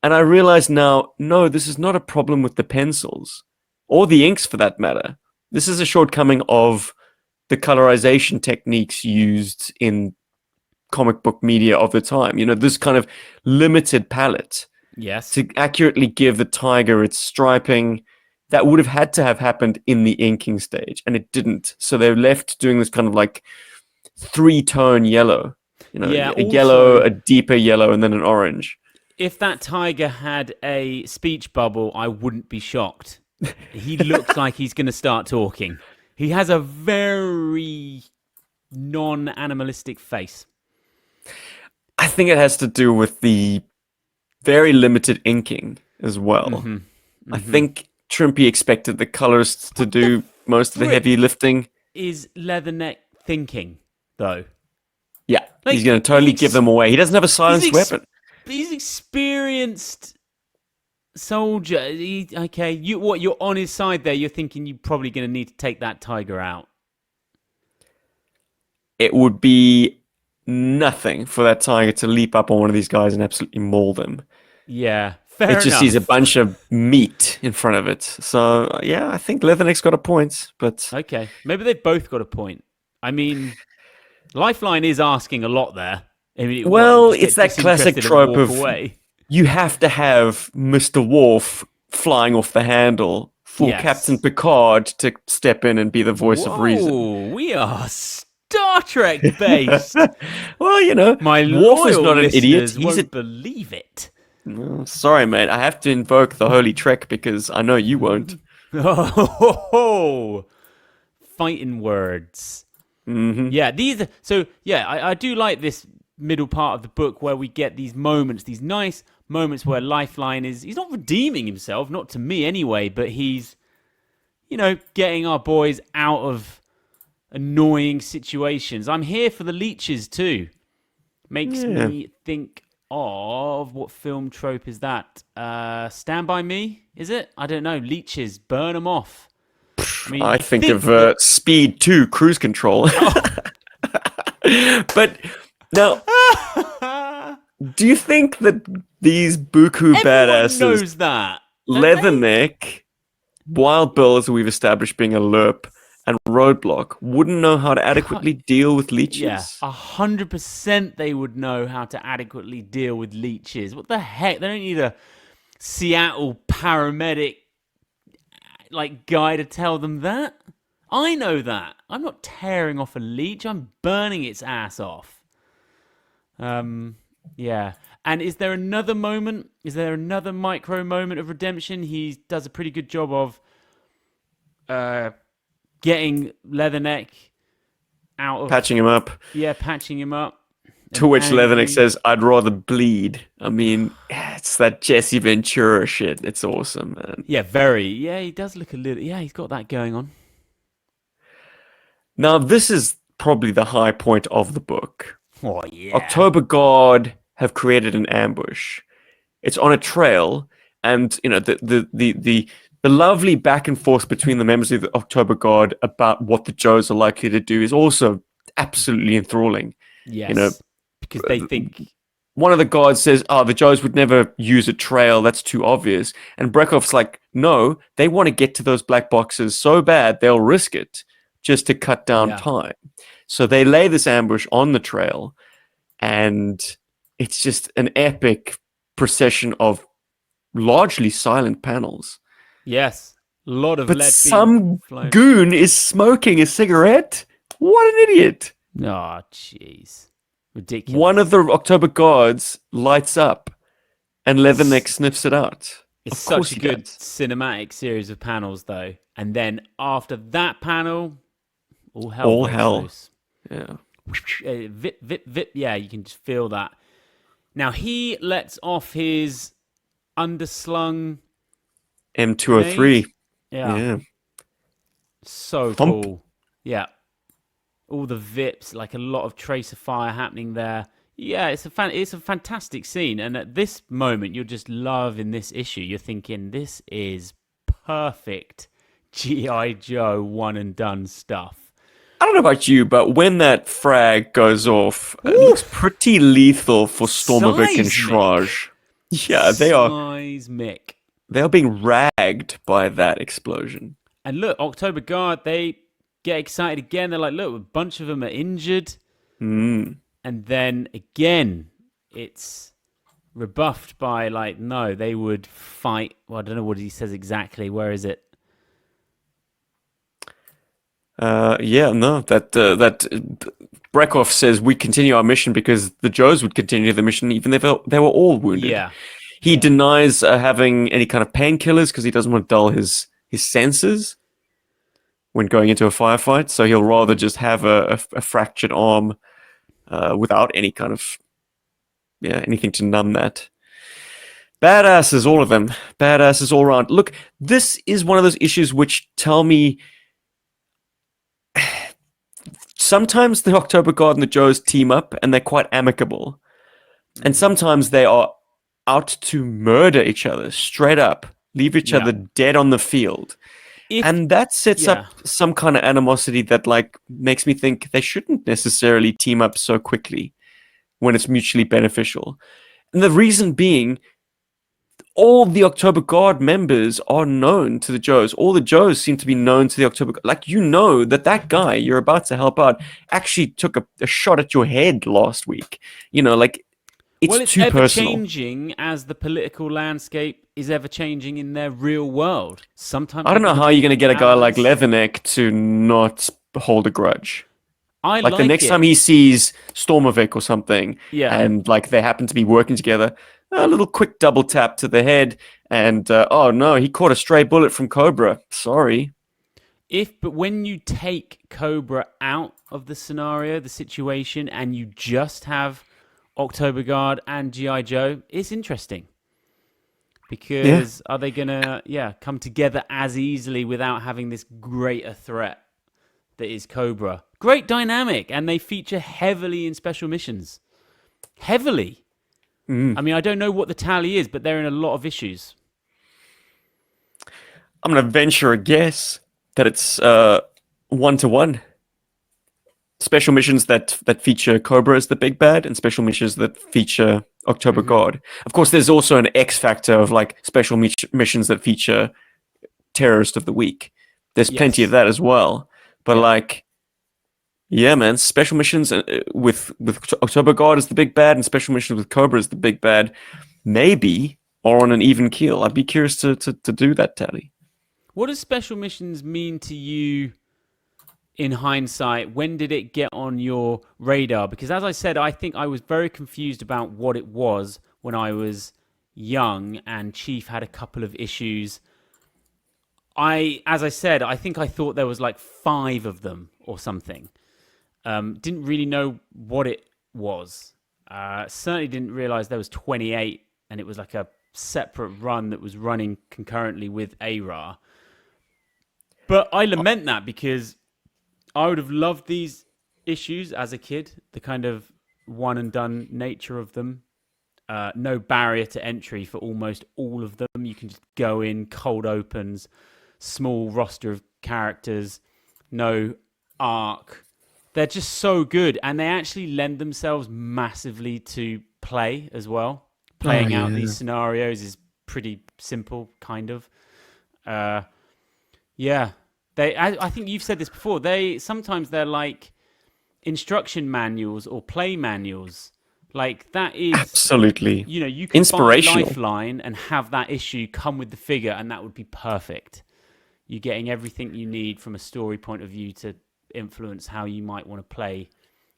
And I realize now, no, this is not a problem with the pencils or the inks for that matter. This is a shortcoming of the colorization techniques used in comic book media of the time. This kind of limited palette Yes. to accurately give the tiger its striping that would have had to have happened in the inking stage, and it didn't. So they're left doing this kind of like 3-tone yellow. Yeah, a yellow, also- a deeper yellow, and then an orange. If that tiger had a speech bubble, I wouldn't be shocked. He looks like he's going to start talking. He has a very non-animalistic face. I think it has to do with the very limited inking as well. I think Trimpy expected the colors to do most of the heavy lifting. Is Leatherneck thinking, though? Yeah, Like, he's going to totally give them away. He doesn't have a silenced weapon. He's experienced soldier. You're on his side there. You're thinking you're probably going to need to take that tiger out. It would be nothing for that tiger to leap up on one of these guys and absolutely maul them. Yeah, fair enough. It just sees a bunch of meat in front of it. So, yeah, I think Leatherneck's got a point. But Okay, maybe they've both got a point. I mean, Lifeline is asking a lot there. I mean, it's that classic trope of you have to have Mr. Worf flying off the handle for Captain Picard to step in and be the voice of reason. We are Star Trek based. Well, my Worf is not an idiot. Won't believe it. No, sorry, mate. I have to invoke the Holy Trek because I know you won't. Oh, fighting words. Mm-hmm. Yeah, I do like this middle part of the book where we get these moments, these nice moments where Lifeline he's not redeeming himself, not to me anyway, but he's, getting our boys out of annoying situations. I'm here for the leeches too. Makes me think of what film trope is that? Stand By Me, is it? I don't know. Leeches, burn them off. I think of Speed 2, Cruise Control. But now, do you think that these buku badasses knows that Leatherneck, Wild Bill, as we've established being a lerp, and Roadblock wouldn't know how to adequately deal with leeches? Yeah, 100% they would know how to adequately deal with leeches. What the heck? They don't need a Seattle paramedic guy to tell them that. I know that. I'm not tearing off a leech. I'm burning its ass off. Yeah. And is there another moment? Is there another micro moment of redemption? He does a pretty good job of getting Leatherneck out of... Patching him up. Yeah, patching him up. To which Leatherneck says, I'd rather bleed. I mean, it's that Jesse Ventura shit. It's awesome, man. Yeah, very. Yeah, he does look a little... Yeah, he's got that going on. Now, this is probably the high point of the book. Oh, yeah. October Guard have created an ambush. It's on a trail, and, the lovely back and forth between the members of the October Guard about what the Joes are likely to do is also absolutely enthralling. Yes, because they think... One of the guards says, the Joes would never use a trail, that's too obvious. And Brekhov's like, no, they want to get to those black boxes so bad, they'll risk it just to cut down time. So they lay this ambush on the trail, and it's just an epic procession of largely silent panels. Yes, a lot of but lead some goon is smoking a cigarette. What an idiot! Oh, jeez, ridiculous. One of the October Guards lights up, and Leatherneck sniffs it out. It's such a good cinematic series of panels, though. And then after that panel, all hell. Loose. Yeah. Vip, vip, vip. Yeah, you can just feel that. Now he lets off his underslung M203. Yeah. So Thump. cool. Yeah. All the vips, like a lot of tracer fire happening there. Yeah, it's a fantastic scene. And at this moment, you're just loving this issue. You're thinking, this is perfect GI Joe one and done stuff. I don't know about you, but when that frag goes off, it looks pretty lethal for Stormovic and Shraj. Yeah, they are. Seismic. They are being ragged by that explosion. And look, October Guard, they get excited again. They're like, look, a bunch of them are injured. Mm. And then again, it's rebuffed by like, no, they would fight. Well, I don't know what he says exactly. Where is it? That Brekov says we continue our mission because the Joes would continue the mission even if they were all wounded. Yeah. He denies having any kind of painkillers because he doesn't want to dull his senses when going into a firefight. So he'll rather just have a fractured arm without any kind of anything to numb that. Badasses, all of them. Badasses all around. Look, this is one of those issues which tell me sometimes the October Guard and the Joes team up and they're quite amicable. And sometimes they are out to murder each other straight up, leave each other dead on the field. And that sets up some kind of animosity that like makes me think they shouldn't necessarily team up so quickly when it's mutually beneficial. And the reason being, all the October Guard members are known to the Joes. All the Joes seem to be known to the October Guard. Like, you know that guy you're about to help out actually took a shot at your head last week. You know, like, it's too ever personal. Changing as the political landscape is ever changing in their real world. Sometimes I don't know how you're going to get a guy like Levinek to not hold a grudge. Like the next time he sees Stormovik or something, and like they happen to be working together, a little quick double tap to the head, and oh no, he caught a stray bullet from Cobra. Sorry. But when you take Cobra out of the scenario, the situation, and you just have October Guard and GI Joe, it's interesting. Because are they gonna come together as easily without having this greater threat that is Cobra? Great dynamic, and they feature heavily in special missions. Heavily. I mean, I don't know what the tally is, but they're in a lot of issues. I'm going to venture a guess that it's 1-to-1. Special missions that feature Cobra as the big bad, and special missions that feature October Guard. Of course, there's also an X factor of like special missions that feature Terrorist of the Week. There's plenty of that as well. But like, yeah, man, special missions with October Guard as the big bad and special missions with Cobra as the big bad maybe are on an even keel. I'd be curious to do that tally. What does special missions mean to you in hindsight? When did it get on your radar? Because as I said, I think I was very confused about what it was when I was young and Chief had a couple of issues. As I said, I think I thought there was like 5 of them or something. Didn't really know what it was. Certainly didn't realize there was 28 and it was like a separate run that was running concurrently with ARA. But I lament that because I would have loved these issues as a kid, the kind of one and done nature of them. No barrier to entry for almost all of them. You can just go in, cold opens, small roster of characters, no arc. They're just so good, and they actually lend themselves massively to play as well. Playing out these scenarios is pretty simple, kind of. I think you've said this before. Sometimes they're like instruction manuals or play manuals. Like that is absolutely, you know, you can inspirational. buy Lifeline and have that issue come with the figure, and that would be perfect. You're getting everything you need from a story point of view to influence how you might want to play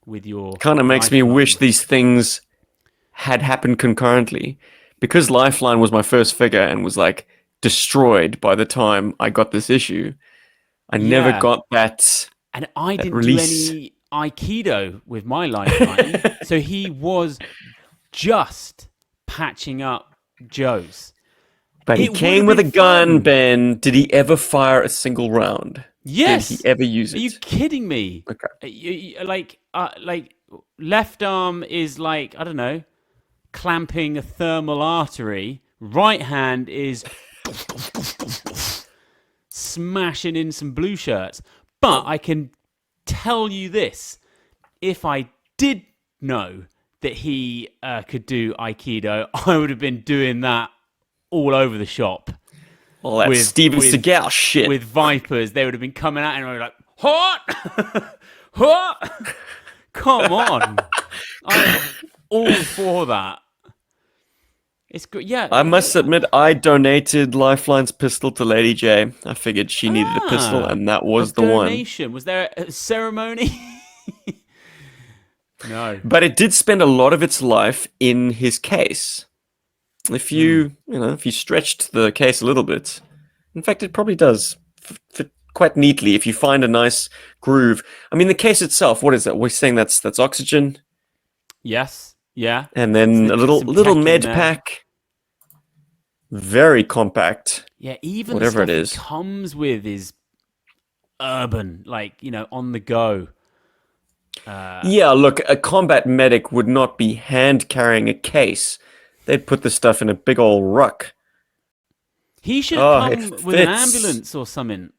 with your. Kind of makes me wish these things had happened concurrently, because Lifeline was my first figure and was like destroyed by the time I got this issue. I never got that. And I didn't release. do any Aikido with my Lifeline, so he was just patching up Joe's. But he came with a gun, Ben. Did he ever fire a single round? Yes. Did he ever use it? Are you kidding me? Okay. Like left arm is like, I don't know, clamping a thermal artery. Right hand is smashing in some blue shirts. But I can tell you this. If I did know that he could do Aikido, I would have been doing that all over the shop. All that Steven Seagal shit. With Vipers, they would have been coming out and we were like, hot! Hot! Come on. I'm all for that. It's good. Yeah. I must admit, I donated Lifeline's pistol to Lady J. I figured she needed a pistol, and that was the donation. Was there a ceremony? No. But it did spend a lot of its life in his case. If you, if you stretched the case a little bit, in fact, it probably does fit quite neatly if you find a nice groove. I mean, the case itself, what is that? We're saying that's oxygen. Yes. Yeah. And then a little med pack. Very compact. Yeah, even whatever the it stuff is. it comes with is urban, like, on the go. Yeah, look, a combat medic would not be hand carrying a case. They'd put the stuff in a big old ruck. He should come with an ambulance or something.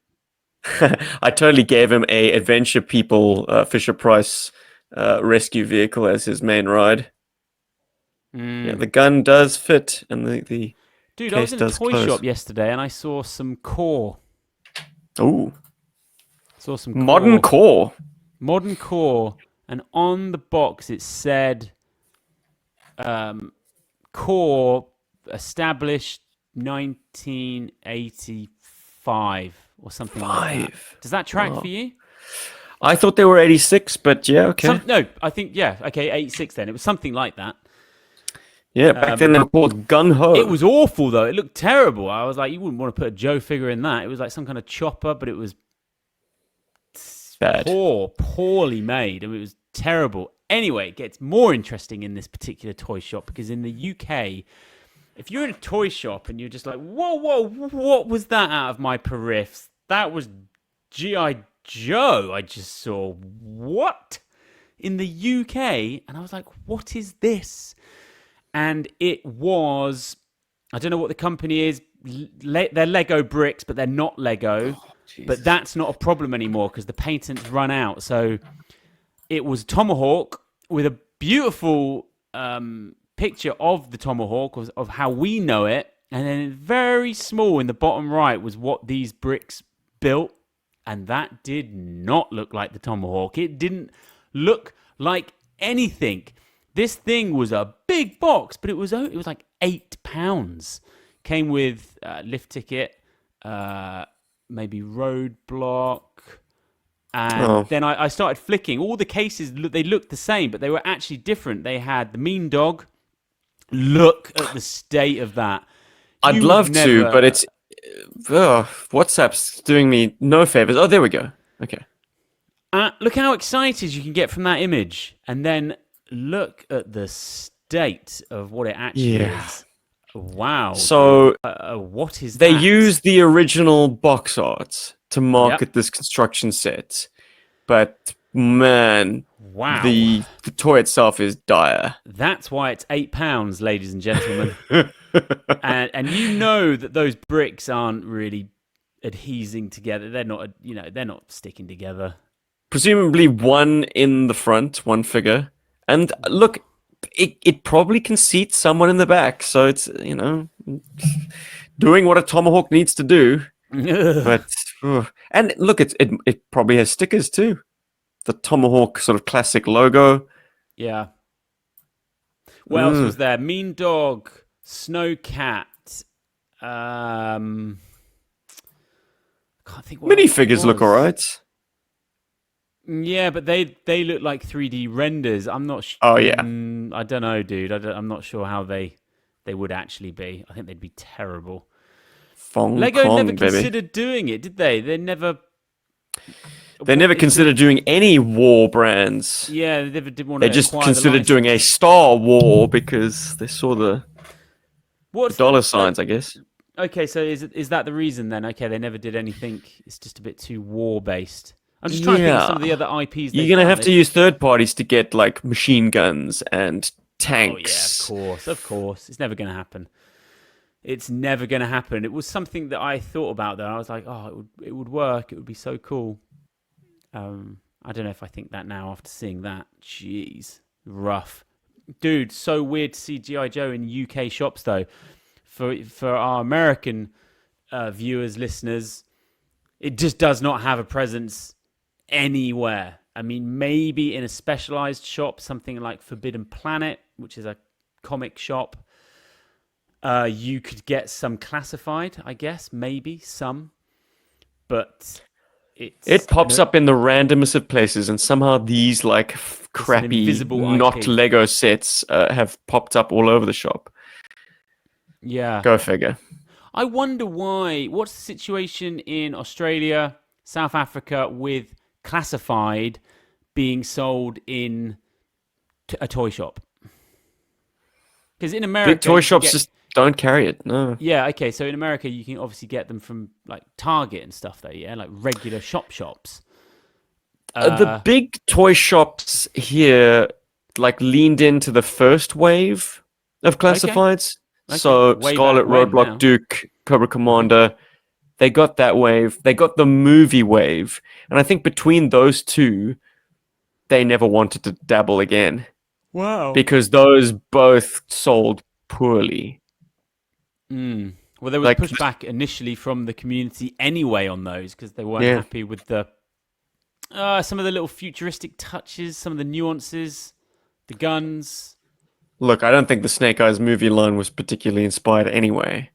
I totally gave him a Adventure People Fisher Price rescue vehicle as his main ride. Yeah, the gun does fit, and the Dude, case I was in a toy close. shop yesterday, and I saw some core. Ooh. Saw some Modern core. Modern core, and on the box it said core established 1985 or something like that. Does that track for you? I thought they were 86, but yeah, okay. No, I think, yeah, okay, 86 then. It was something like that. Yeah, back then they were called gun-ho. It was awful, though. It looked terrible. I was like, you wouldn't want to put a Joe figure in that. It was like some kind of chopper, but it was bad. Poorly made. It was terrible. Anyway, it gets more interesting in this particular toy shop because in the UK, if you're in a toy shop and you're just like, whoa, what was that out of my periffs? That was GI Joe I just saw. What? In the UK? And I was like, what is this? And it was, I don't know what the company is. They're Lego bricks, but they're not Lego. But that's not a problem anymore because the patent's run out. So it was Tomahawk with a beautiful picture of the Tomahawk, of how we know it. And then very small in the bottom right was what these bricks built. And that did not look like the Tomahawk. It didn't look like anything. This thing was a big box, but it was like £8. Came with lift ticket, maybe roadblock, and then I started flicking. All the cases, they looked the same, but they were actually different. They had the mean dog. Look at the state of that. I'd love to, but it's WhatsApp's doing me no favors. Oh, there we go. Okay. Look how excited you can get from that image, and then look at the state of what it actually is. Wow. So, what is they that? use the original box art to market this construction set. But, man, wow, the toy itself is dire. That's why it's £8, ladies and gentlemen. and you know that those bricks aren't really adhesing together. They're not, they're not sticking together. Presumably one in the front, one figure. And look, it probably can seat someone in the back. So it's, doing what a Tomahawk needs to do. But, and look, it probably has stickers too. The Tomahawk sort of classic logo. Yeah. What else was there? Mean Dog, Snowcat. I can't think what minifigures look alright. Yeah, but they look like 3D renders. I'm not sure. Oh, yeah. I don't know, dude. I'm not sure how they would actually be. I think they'd be terrible. Lego never considered doing it, did they? They never considered doing any war brands. Yeah, they never did want to. They just considered doing a Star War because they saw the dollar signs, I guess. Okay, so is that the reason then? Okay, they never did anything. It's just a bit too war-based. I'm just trying to think of some of the other IPs. You're going to have to use third parties to get like machine guns and tanks. Oh, yeah, of course. It's never going to happen. It's never going to happen. It was something that I thought about, though. I was like, it would work. It would be so cool. I don't know if I think that now after seeing that. Jeez. Rough. Dude, so weird to see GI Joe in UK shops, though. For our American viewers, listeners, it just does not have a presence anywhere. I mean, maybe in a specialized shop, something like Forbidden Planet, which is a comic shop, you could get some classified, I guess, maybe some, but it pops up in the randomest of places, and somehow these like crappy, invisible not IP. Lego sets have popped up all over the shop. Yeah. Go figure. I wonder why. What's the situation in Australia, South Africa with classified being sold in a toy shop? Because in America, Big toy shops just don't carry it. No. Yeah, okay. So in America, you can obviously get them from like Target and stuff, though. Yeah, like regular shops. The big toy shops here like leaned into the first wave of classifieds. Okay. So Way Scarlet back when Roadblock, now. Duke, Cobra Commander, they got that wave. They got the movie wave. And I think between those two, they never wanted to dabble again. Wow. Because those both sold poorly. Well, there was Like pushback initially from the community anyway on those because they weren't happy with the some of the little futuristic touches, some of the nuances, the guns. Look, I don't think the Snake Eyes movie line was particularly inspired anyway.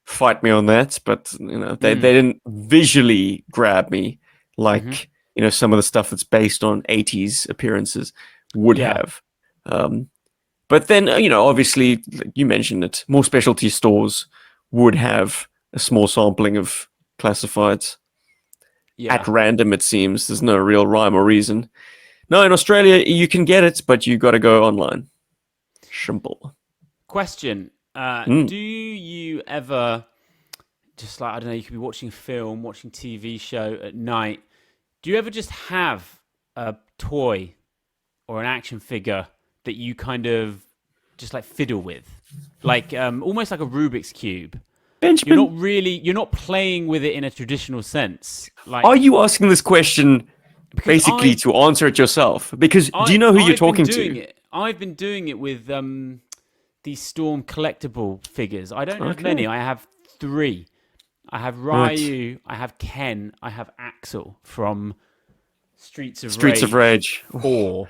Fight me on that, but they didn't visually grab me like some of the stuff that's based on 80s appearances would have. But then obviously, like you mentioned it, more specialty stores would have a small sampling of classifieds. At random, it seems. There's no real rhyme or reason. No, in Australia, you can get it, but you got to go online. Simple. Question. Do you ever, just like, I don't know, you could be watching a film, watching TV show at night. Do you ever just have a toy or an action figure that you kind of just like fiddle with? Like almost like a Rubik's Cube. Benjamin, You're not playing with it in a traditional sense. Like, are you asking this question basically to answer it yourself? Because do you know who you're talking to? I've been doing it with these Storm collectible figures. I don't have many. I have 3. I have Ryu, I have Ken, I have Axel from Streets of Rage 4.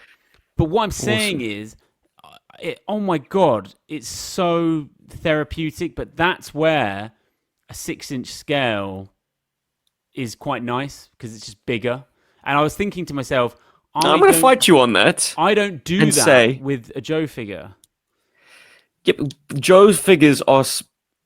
But what I'm saying is, oh my God, it's so therapeutic, but that's where a 6-inch scale is quite nice because it's just bigger. And I was thinking to myself, I'm going to fight you on that. I don't do that with a Joe figure. Yep, Joe's figures are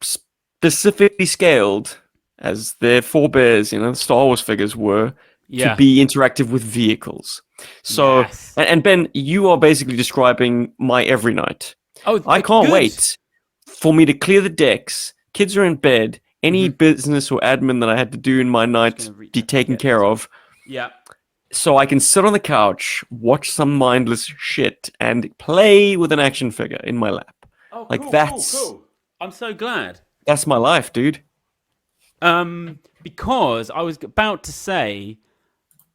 specifically scaled as their forebears, the Star Wars figures were, to be interactive with vehicles. So, and Ben, you are basically describing my every night. Oh, I can't wait for me to clear the decks. Kids are in bed. Any business or admin that I had to do in my night be taken care of. Yeah. So I can sit on the couch, watch some mindless shit, and play with an action figure in my lap. Oh, like cool, that's cool. I'm so glad. That's my life, dude. Because I was about to say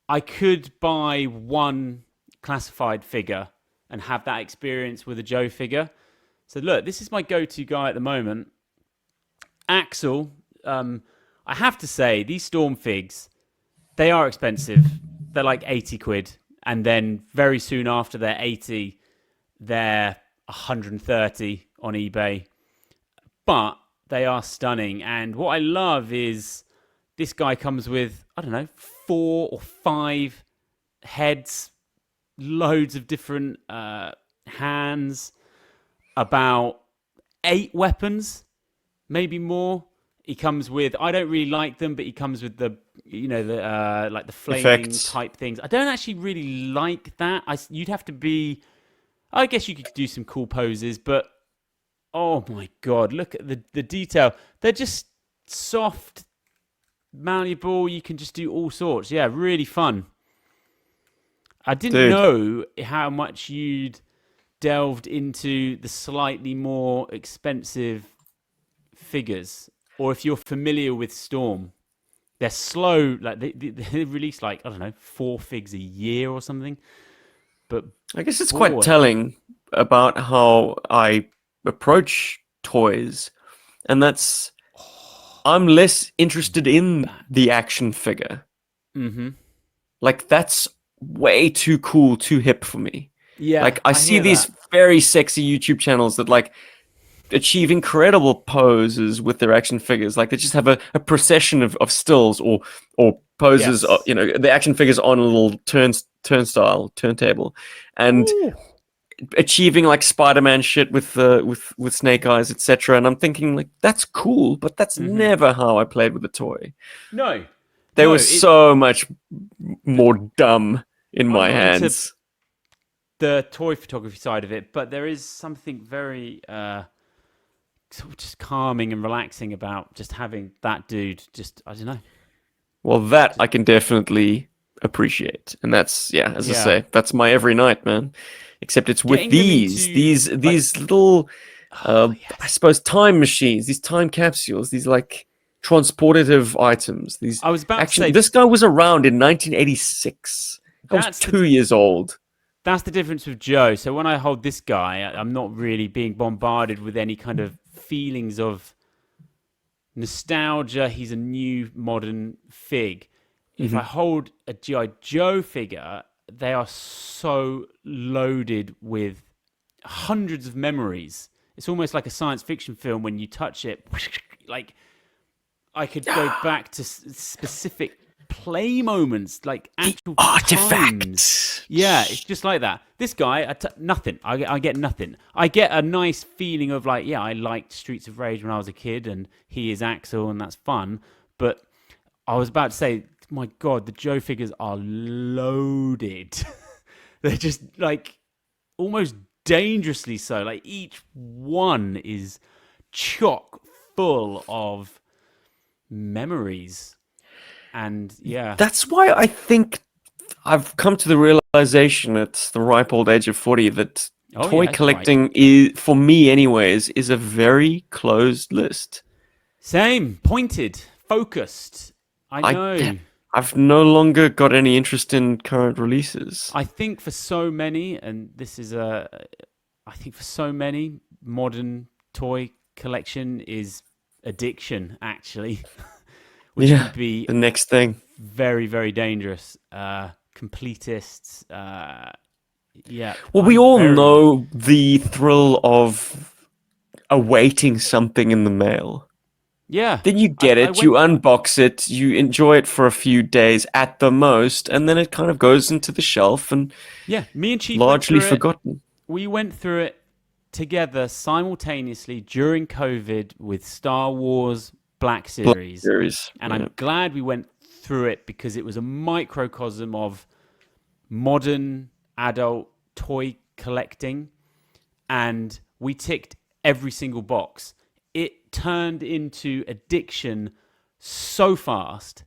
I could buy one classified figure and have that experience with a Joe figure. So look, this is my go-to guy at the moment. Axel, I have to say, these Storm figs, they are expensive. They're like 80 quid. And then very soon after they're 80, they're 130 on eBay. But they are stunning. And what I love is this guy comes with, I don't know, 4 or 5 heads, loads of different hands, about 8 weapons, maybe more. He comes with, I don't really like them, but he comes with the, like the flaming effects type things. I don't actually really like that. You'd have to be, I guess you could do some cool poses, but oh my God, look at the detail. They're just soft, malleable. You can just do all sorts. Yeah, really fun. I didn't know how much you'd delved into the slightly more expensive figures, or if you're familiar with Storm. They're slow. Like they release like, I don't know, 4 figs a year or something. But I guess it's quite telling about how I approach toys, and that's I'm less interested in the action figure. Mm-hmm. Like, that's way too cool, too hip for me. Yeah, Like, I see hear these that. very sexy YouTube channels that like achieve incredible poses with their action figures. Like, they just have a procession of stills or poses. Yes. The action figures on a little turntable, and Ooh. achieving like Spider-Man shit with Snake Eyes, etc. And I'm thinking like, that's cool, but that's Mm-hmm. never how I played with a toy. No, They no. were so much more dumb in I'm my not into hands. the toy photography side of it, but there is something very sort of just calming and relaxing about just having that dude. Just I don't know. Well, that I can definitely appreciate, and that's as I Yeah, say, that's my every night, man. Except it's with getting them these into these like these little, oh I yes. suppose, time machines, these time capsules, these like transportative items. These I was about to action. say This guy was around in 1986. I was that's 2 years old. that's the difference with Joe. So when I hold this guy, I'm not really being bombarded with any kind of feelings of nostalgia. He's a new modern fig. If I Hmm. hold a GI Joe figure, they are so loaded with hundreds of memories. It's almost like a science fiction film when you touch it. Like I could go back to specific play moments, like The actual times. artifacts. Yeah, it's just like that. This guy, nothing. I get nothing. I get a nice feeling of like, yeah, I liked Streets of Rage when I was a kid, and he is Axel, and that's fun. But I was about to say, my God, the Joe figures are loaded. They're just like almost dangerously so. Like each one is chock full of memories. And yeah, That's why I think I've come to the realization at the ripe old age of 40 that oh toy yeah, it's right. collecting is, for me anyways, is a very closed list. Same, pointed, focused. I I know. I've no longer got any interest in current releases. I think for so many, and this is I think for so many, modern toy collection is addiction, actually, which can Yeah, be the next thing. very, very dangerous. Completists, yeah, Well, we I'm all very, know the thrill of awaiting something in the mail. yeah. Then you I, get I it, you went, unbox it, you enjoy it for a few days at the most, and then it kind of goes into the shelf and yeah. Me and Chief went largely through it. forgotten. We went through it together simultaneously during COVID with Star Wars Black Black Series. Series. And Yeah. I'm glad we went through it because it was a microcosm of modern adult toy collecting. And we ticked every single box. It turned into addiction so fast.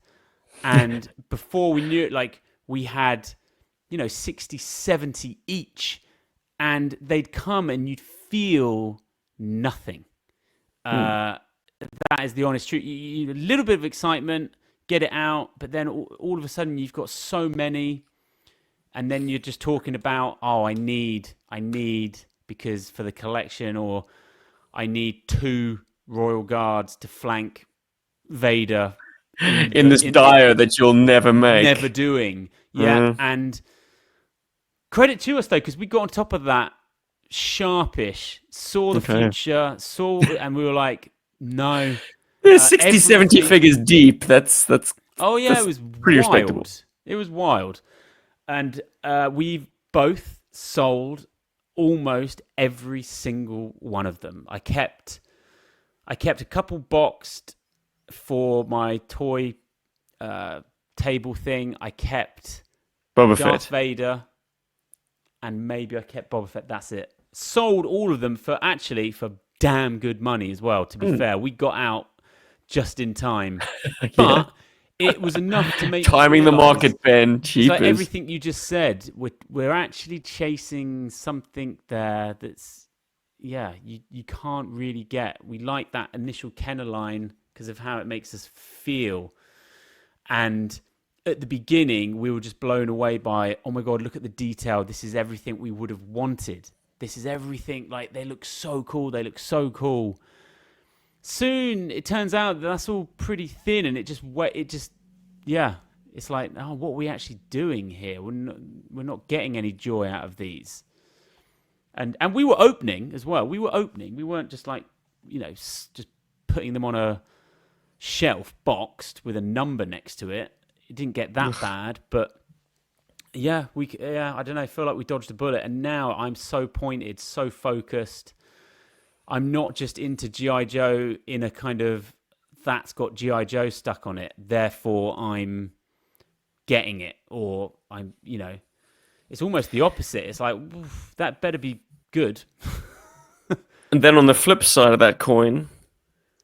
And before we knew it, like we had, 60, 70 each. And they'd come and you'd feel nothing. Hmm. That is the honest truth. A little bit of excitement, get it out, but then all of a sudden you've got so many, and then you're just talking about, oh, I need because for the collection, or I need two royal guards to flank Vader in In the this dire that you'll never never make. doing. Yeah, Uh, and credit to us though, because we got on top of that sharpish, saw the okay. future, and we were like, no, There's 60, 70 everything. figures deep. Oh yeah, it That's was pretty respectable. wild. It was wild, and we both sold almost every single one of them. I kept a couple boxed for my toy table thing. I kept Boba Darth Fett. Vader, and maybe I kept Boba Fett. That's it. Sold all of them for damn good money as well. To be Hmm. fair, we got out just in time, Yeah. but it was enough to make me Timing the realize market, Ben. it's like Cheapers. everything you just said. We're actually chasing something there that's you can't really get. We like that initial Kenner line because of how it makes us feel, and at the beginning, we were just blown away by, oh my God, look at the detail. This is everything we would have wanted. This is everything. Like, they look so cool. They look so cool. soon it turns out that that's all pretty thin, and it's like, oh, what are we actually doing here? We're not getting any joy out of these. And we were opening as well. We weren't just like, just putting them on a shelf boxed with a number next to it. It didn't get that bad, but I don't know, I feel like we dodged a bullet, and now I'm so pointed, so focused. I'm not just into GI Joe in a kind of that's got GI Joe stuck on it, therefore I'm getting it, or I'm, it's almost the opposite. It's like, that better be good. And then on the flip side of that coin,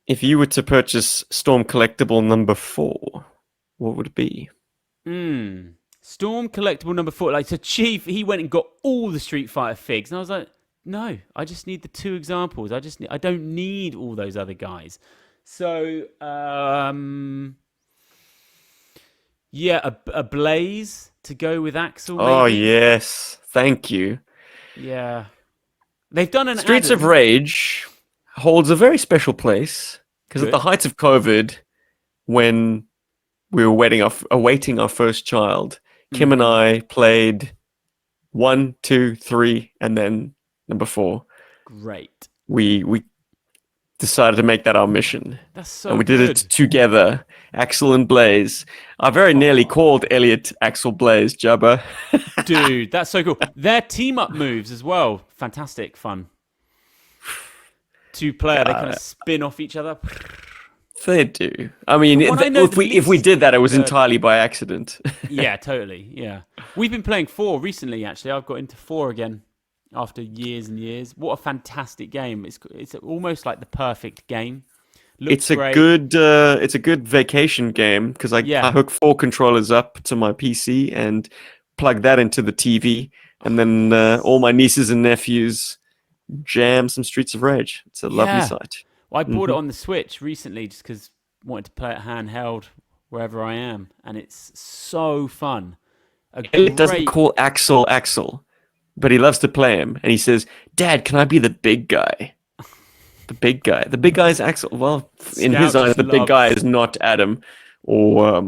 if you were to purchase Storm Collectible number 4, what would it be? Storm Collectible number 4. Like, so Chief, he went and got all the Street Fighter figs, and I was like, no, I just need the 2 examples. I don't need all those other guys. So, a Blaze to go with Axel. Maybe? Oh yes, thank you. Yeah, they've done an Streets Adam. of Rage holds a very special place because at the height of COVID, when we were awaiting our first child, Kim and I played 1, 2, 3, and then number 4. Great. We decided to make that our mission. That's so and we did it together, Axel and Blaze. I very nearly called Elliot Axel Blaze Jabba. Dude, that's so cool. Their team-up moves as well. Fantastic fun. 2-player, they kind of spin off each other. They do. I mean, if we did that, it was entirely by accident. Yeah, totally. Yeah. We've been playing 4 recently, actually. I've got into 4 again after years and years. What a fantastic game. It's almost like the perfect game. Looks great. It's a good vacation game because I hook 4 controllers up to my PC and plug that into the TV, and then all my nieces and nephews jam some Streets of Rage. It's a lovely sight. Well, I bought it on the Switch recently just because I wanted to play it handheld wherever I am, and it's so fun. Elliot doesn't call Axel, but he loves to play him, and he says, "Dad, can I be the big guy?" The big guy. The big guy is Axel. Well, in his eyes, the big guy is not Adam or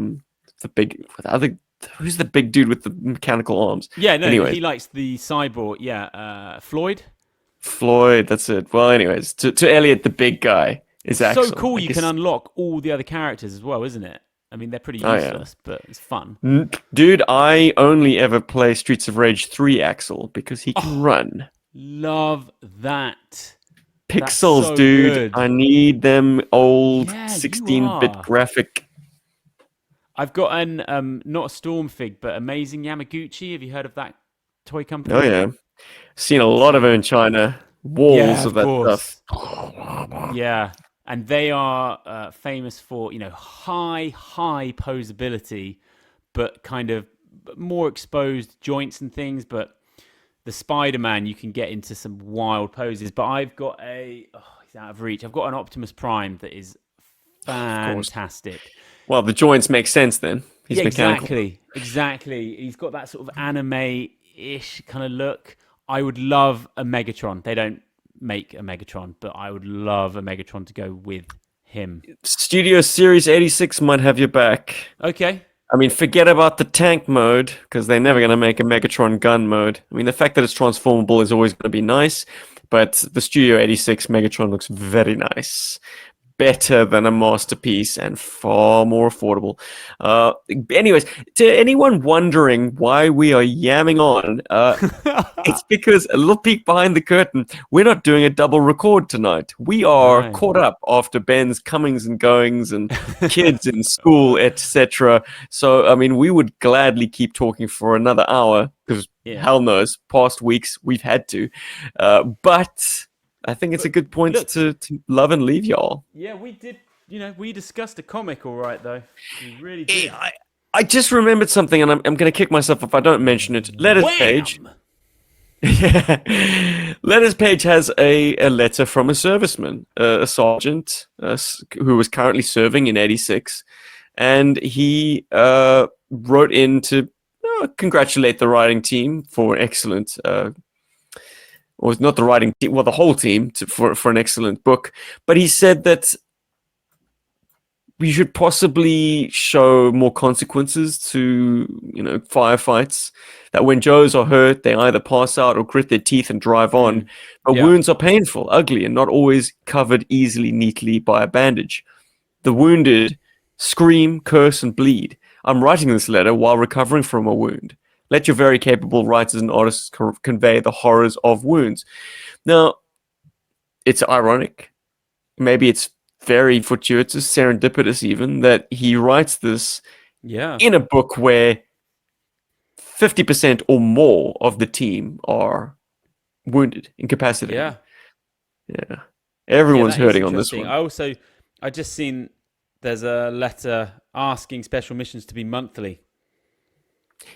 who's the big dude with the mechanical arms? Yeah, no, anyway. He likes the cyborg. Yeah, Floyd, that's it. Well, anyways, to Elliot, the big guy is Axel. So cool, you can unlock all the other characters as well, isn't it? I mean, they're pretty useless, but it's fun. Dude, I only ever play Streets of Rage 3 Axel because he can run. Love that. Pixels, so dude. Good. I need them old 16-bit graphic. I've got an not a Storm fig, but Amazing Yamaguchi. Have you heard of that toy company? Oh yeah, seen a lot of it in China. Walls of that stuff. Yeah, and they are famous for high posability, but kind of more exposed joints and things. But the Spider-Man, you can get into some wild poses. But I've got he's out of reach. I've got an Optimus Prime that is fantastic. Well, the joints make sense then. He's mechanical. Exactly. He's got that sort of anime-ish kind of look. I would love a Megatron. They don't make a Megatron, but I would love a Megatron to go with him. Studio Series 86 might have your back. Okay. I mean, forget about the tank mode, because they're never going to make a Megatron gun mode. I mean, the fact that it's transformable is always going to be nice, but the Studio 86 Megatron looks very nice. Better than a masterpiece and far more affordable. Anyways, to anyone wondering why we are yamming on, it's because a little peek behind the curtain, we're not doing a double record tonight. We are caught up after Ben's comings and goings and kids in school, etc. So, I mean, we would gladly keep talking for another hour because hell knows, past weeks we've had to. But I think it's a good point to love and leave y'all. Yeah, we did. We discussed a comic, all right, though. We really did. I just remembered something, and I'm going to kick myself if I don't mention it. Letters page. Letters page has a letter from a serviceman, a sergeant who was currently serving in 86, and he wrote in to congratulate the writing team for excellent or not the writing team, well, the whole team for an excellent book. But he said that we should possibly show more consequences to, firefights. That when Joes are hurt, they either pass out or grit their teeth and drive on. But Yeah. wounds are painful, ugly, and not always covered easily, neatly by a bandage. The wounded scream, curse, and bleed. I'm writing this letter while recovering from a wound. Let your very capable writers and artists convey the horrors of wounds. Now, it's ironic. Maybe it's very fortuitous, serendipitous even, that he writes this in a book where 50% or more of the team are wounded, incapacitated. Yeah. Everyone's hurting on this one. I just seen there's a letter asking special missions to be monthly.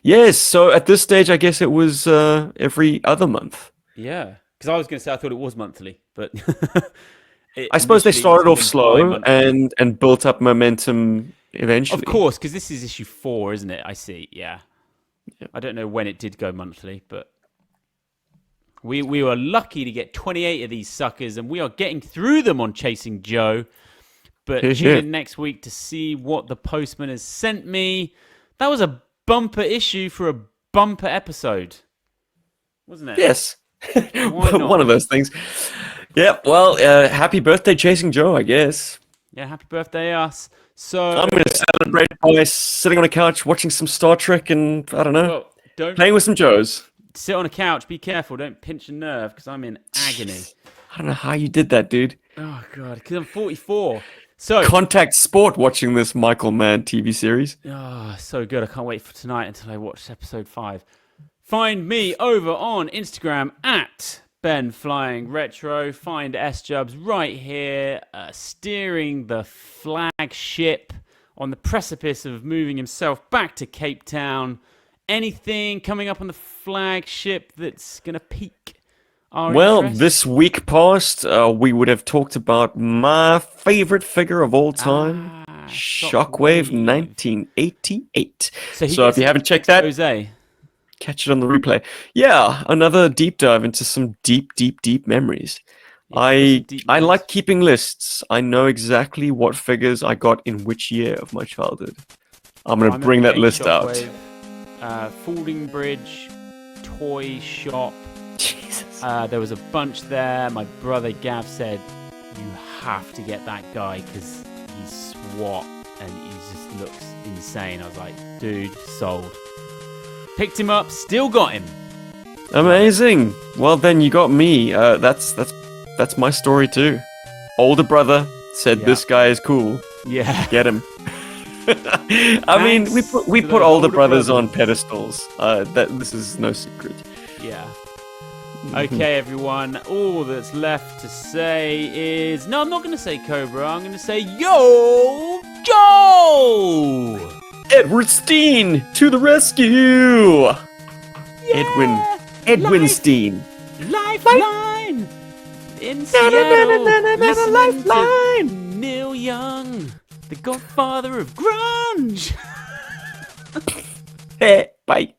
Yes, so at this stage, I guess it was every other month. Yeah, because I was going to say I thought it was monthly, but I suppose they started off slow and built up momentum eventually. Of course, because this is issue 4, isn't it? I see. Yeah. I don't know when it did go monthly, but we were lucky to get 28 of these suckers, and we are getting through them on Chasing Joe. But tune in next week to see what the postman has sent me. That was a bumper issue for a bumper episode, wasn't it? Yes. One of those things. Yeah, well, happy birthday, Chasing Joe, I guess. Yeah, happy birthday, us. So I'm going to celebrate by sitting on a couch, watching some Star Trek, and, I don't know, playing with some Joes. Sit on a couch, be careful, don't pinch a nerve, because I'm in agony. I don't know how you did that, dude. Oh, God, because I'm 44. So Contact Sport watching this Michael Mann TV series. Oh, so good. I can't wait for tonight until I watch episode 5. Find me over on Instagram at BenFlyingRetro. Find S-Jubs right here, steering the flagship on the precipice of moving himself back to Cape Town. Anything coming up on the flagship that's going to pique our interest? This week past, we would have talked about my favorite figure of all time, Shockwave 1988. So if you haven't checked that, Jose, catch it on the replay. Yeah, another deep dive into some deep memories. I like keeping lists. I know exactly what figures I got in which year of my childhood. I'm going to bring that list Shockwave, Fording Bridge, Toy Shop. Jesus. There was a bunch there. My brother Gav said, you have to get that guy because he's SWAT and he just looks insane. I was like, dude, sold. Picked him up, still got him. Amazing. Well, then you got me. That's my story too. Older brother said this guy is cool. Yeah. Get him. I mean, we put older brothers on pedestals. This is no secret. Yeah. Okay, everyone. All that's left to say is... No, I'm not going to say Cobra. I'm going to say Yo Joe! Edward Steen to the rescue! Yeah! Edwin Steen. Lifeline! In Seattle, lifeline! To Neil Young, the godfather of grunge! Hey, bye.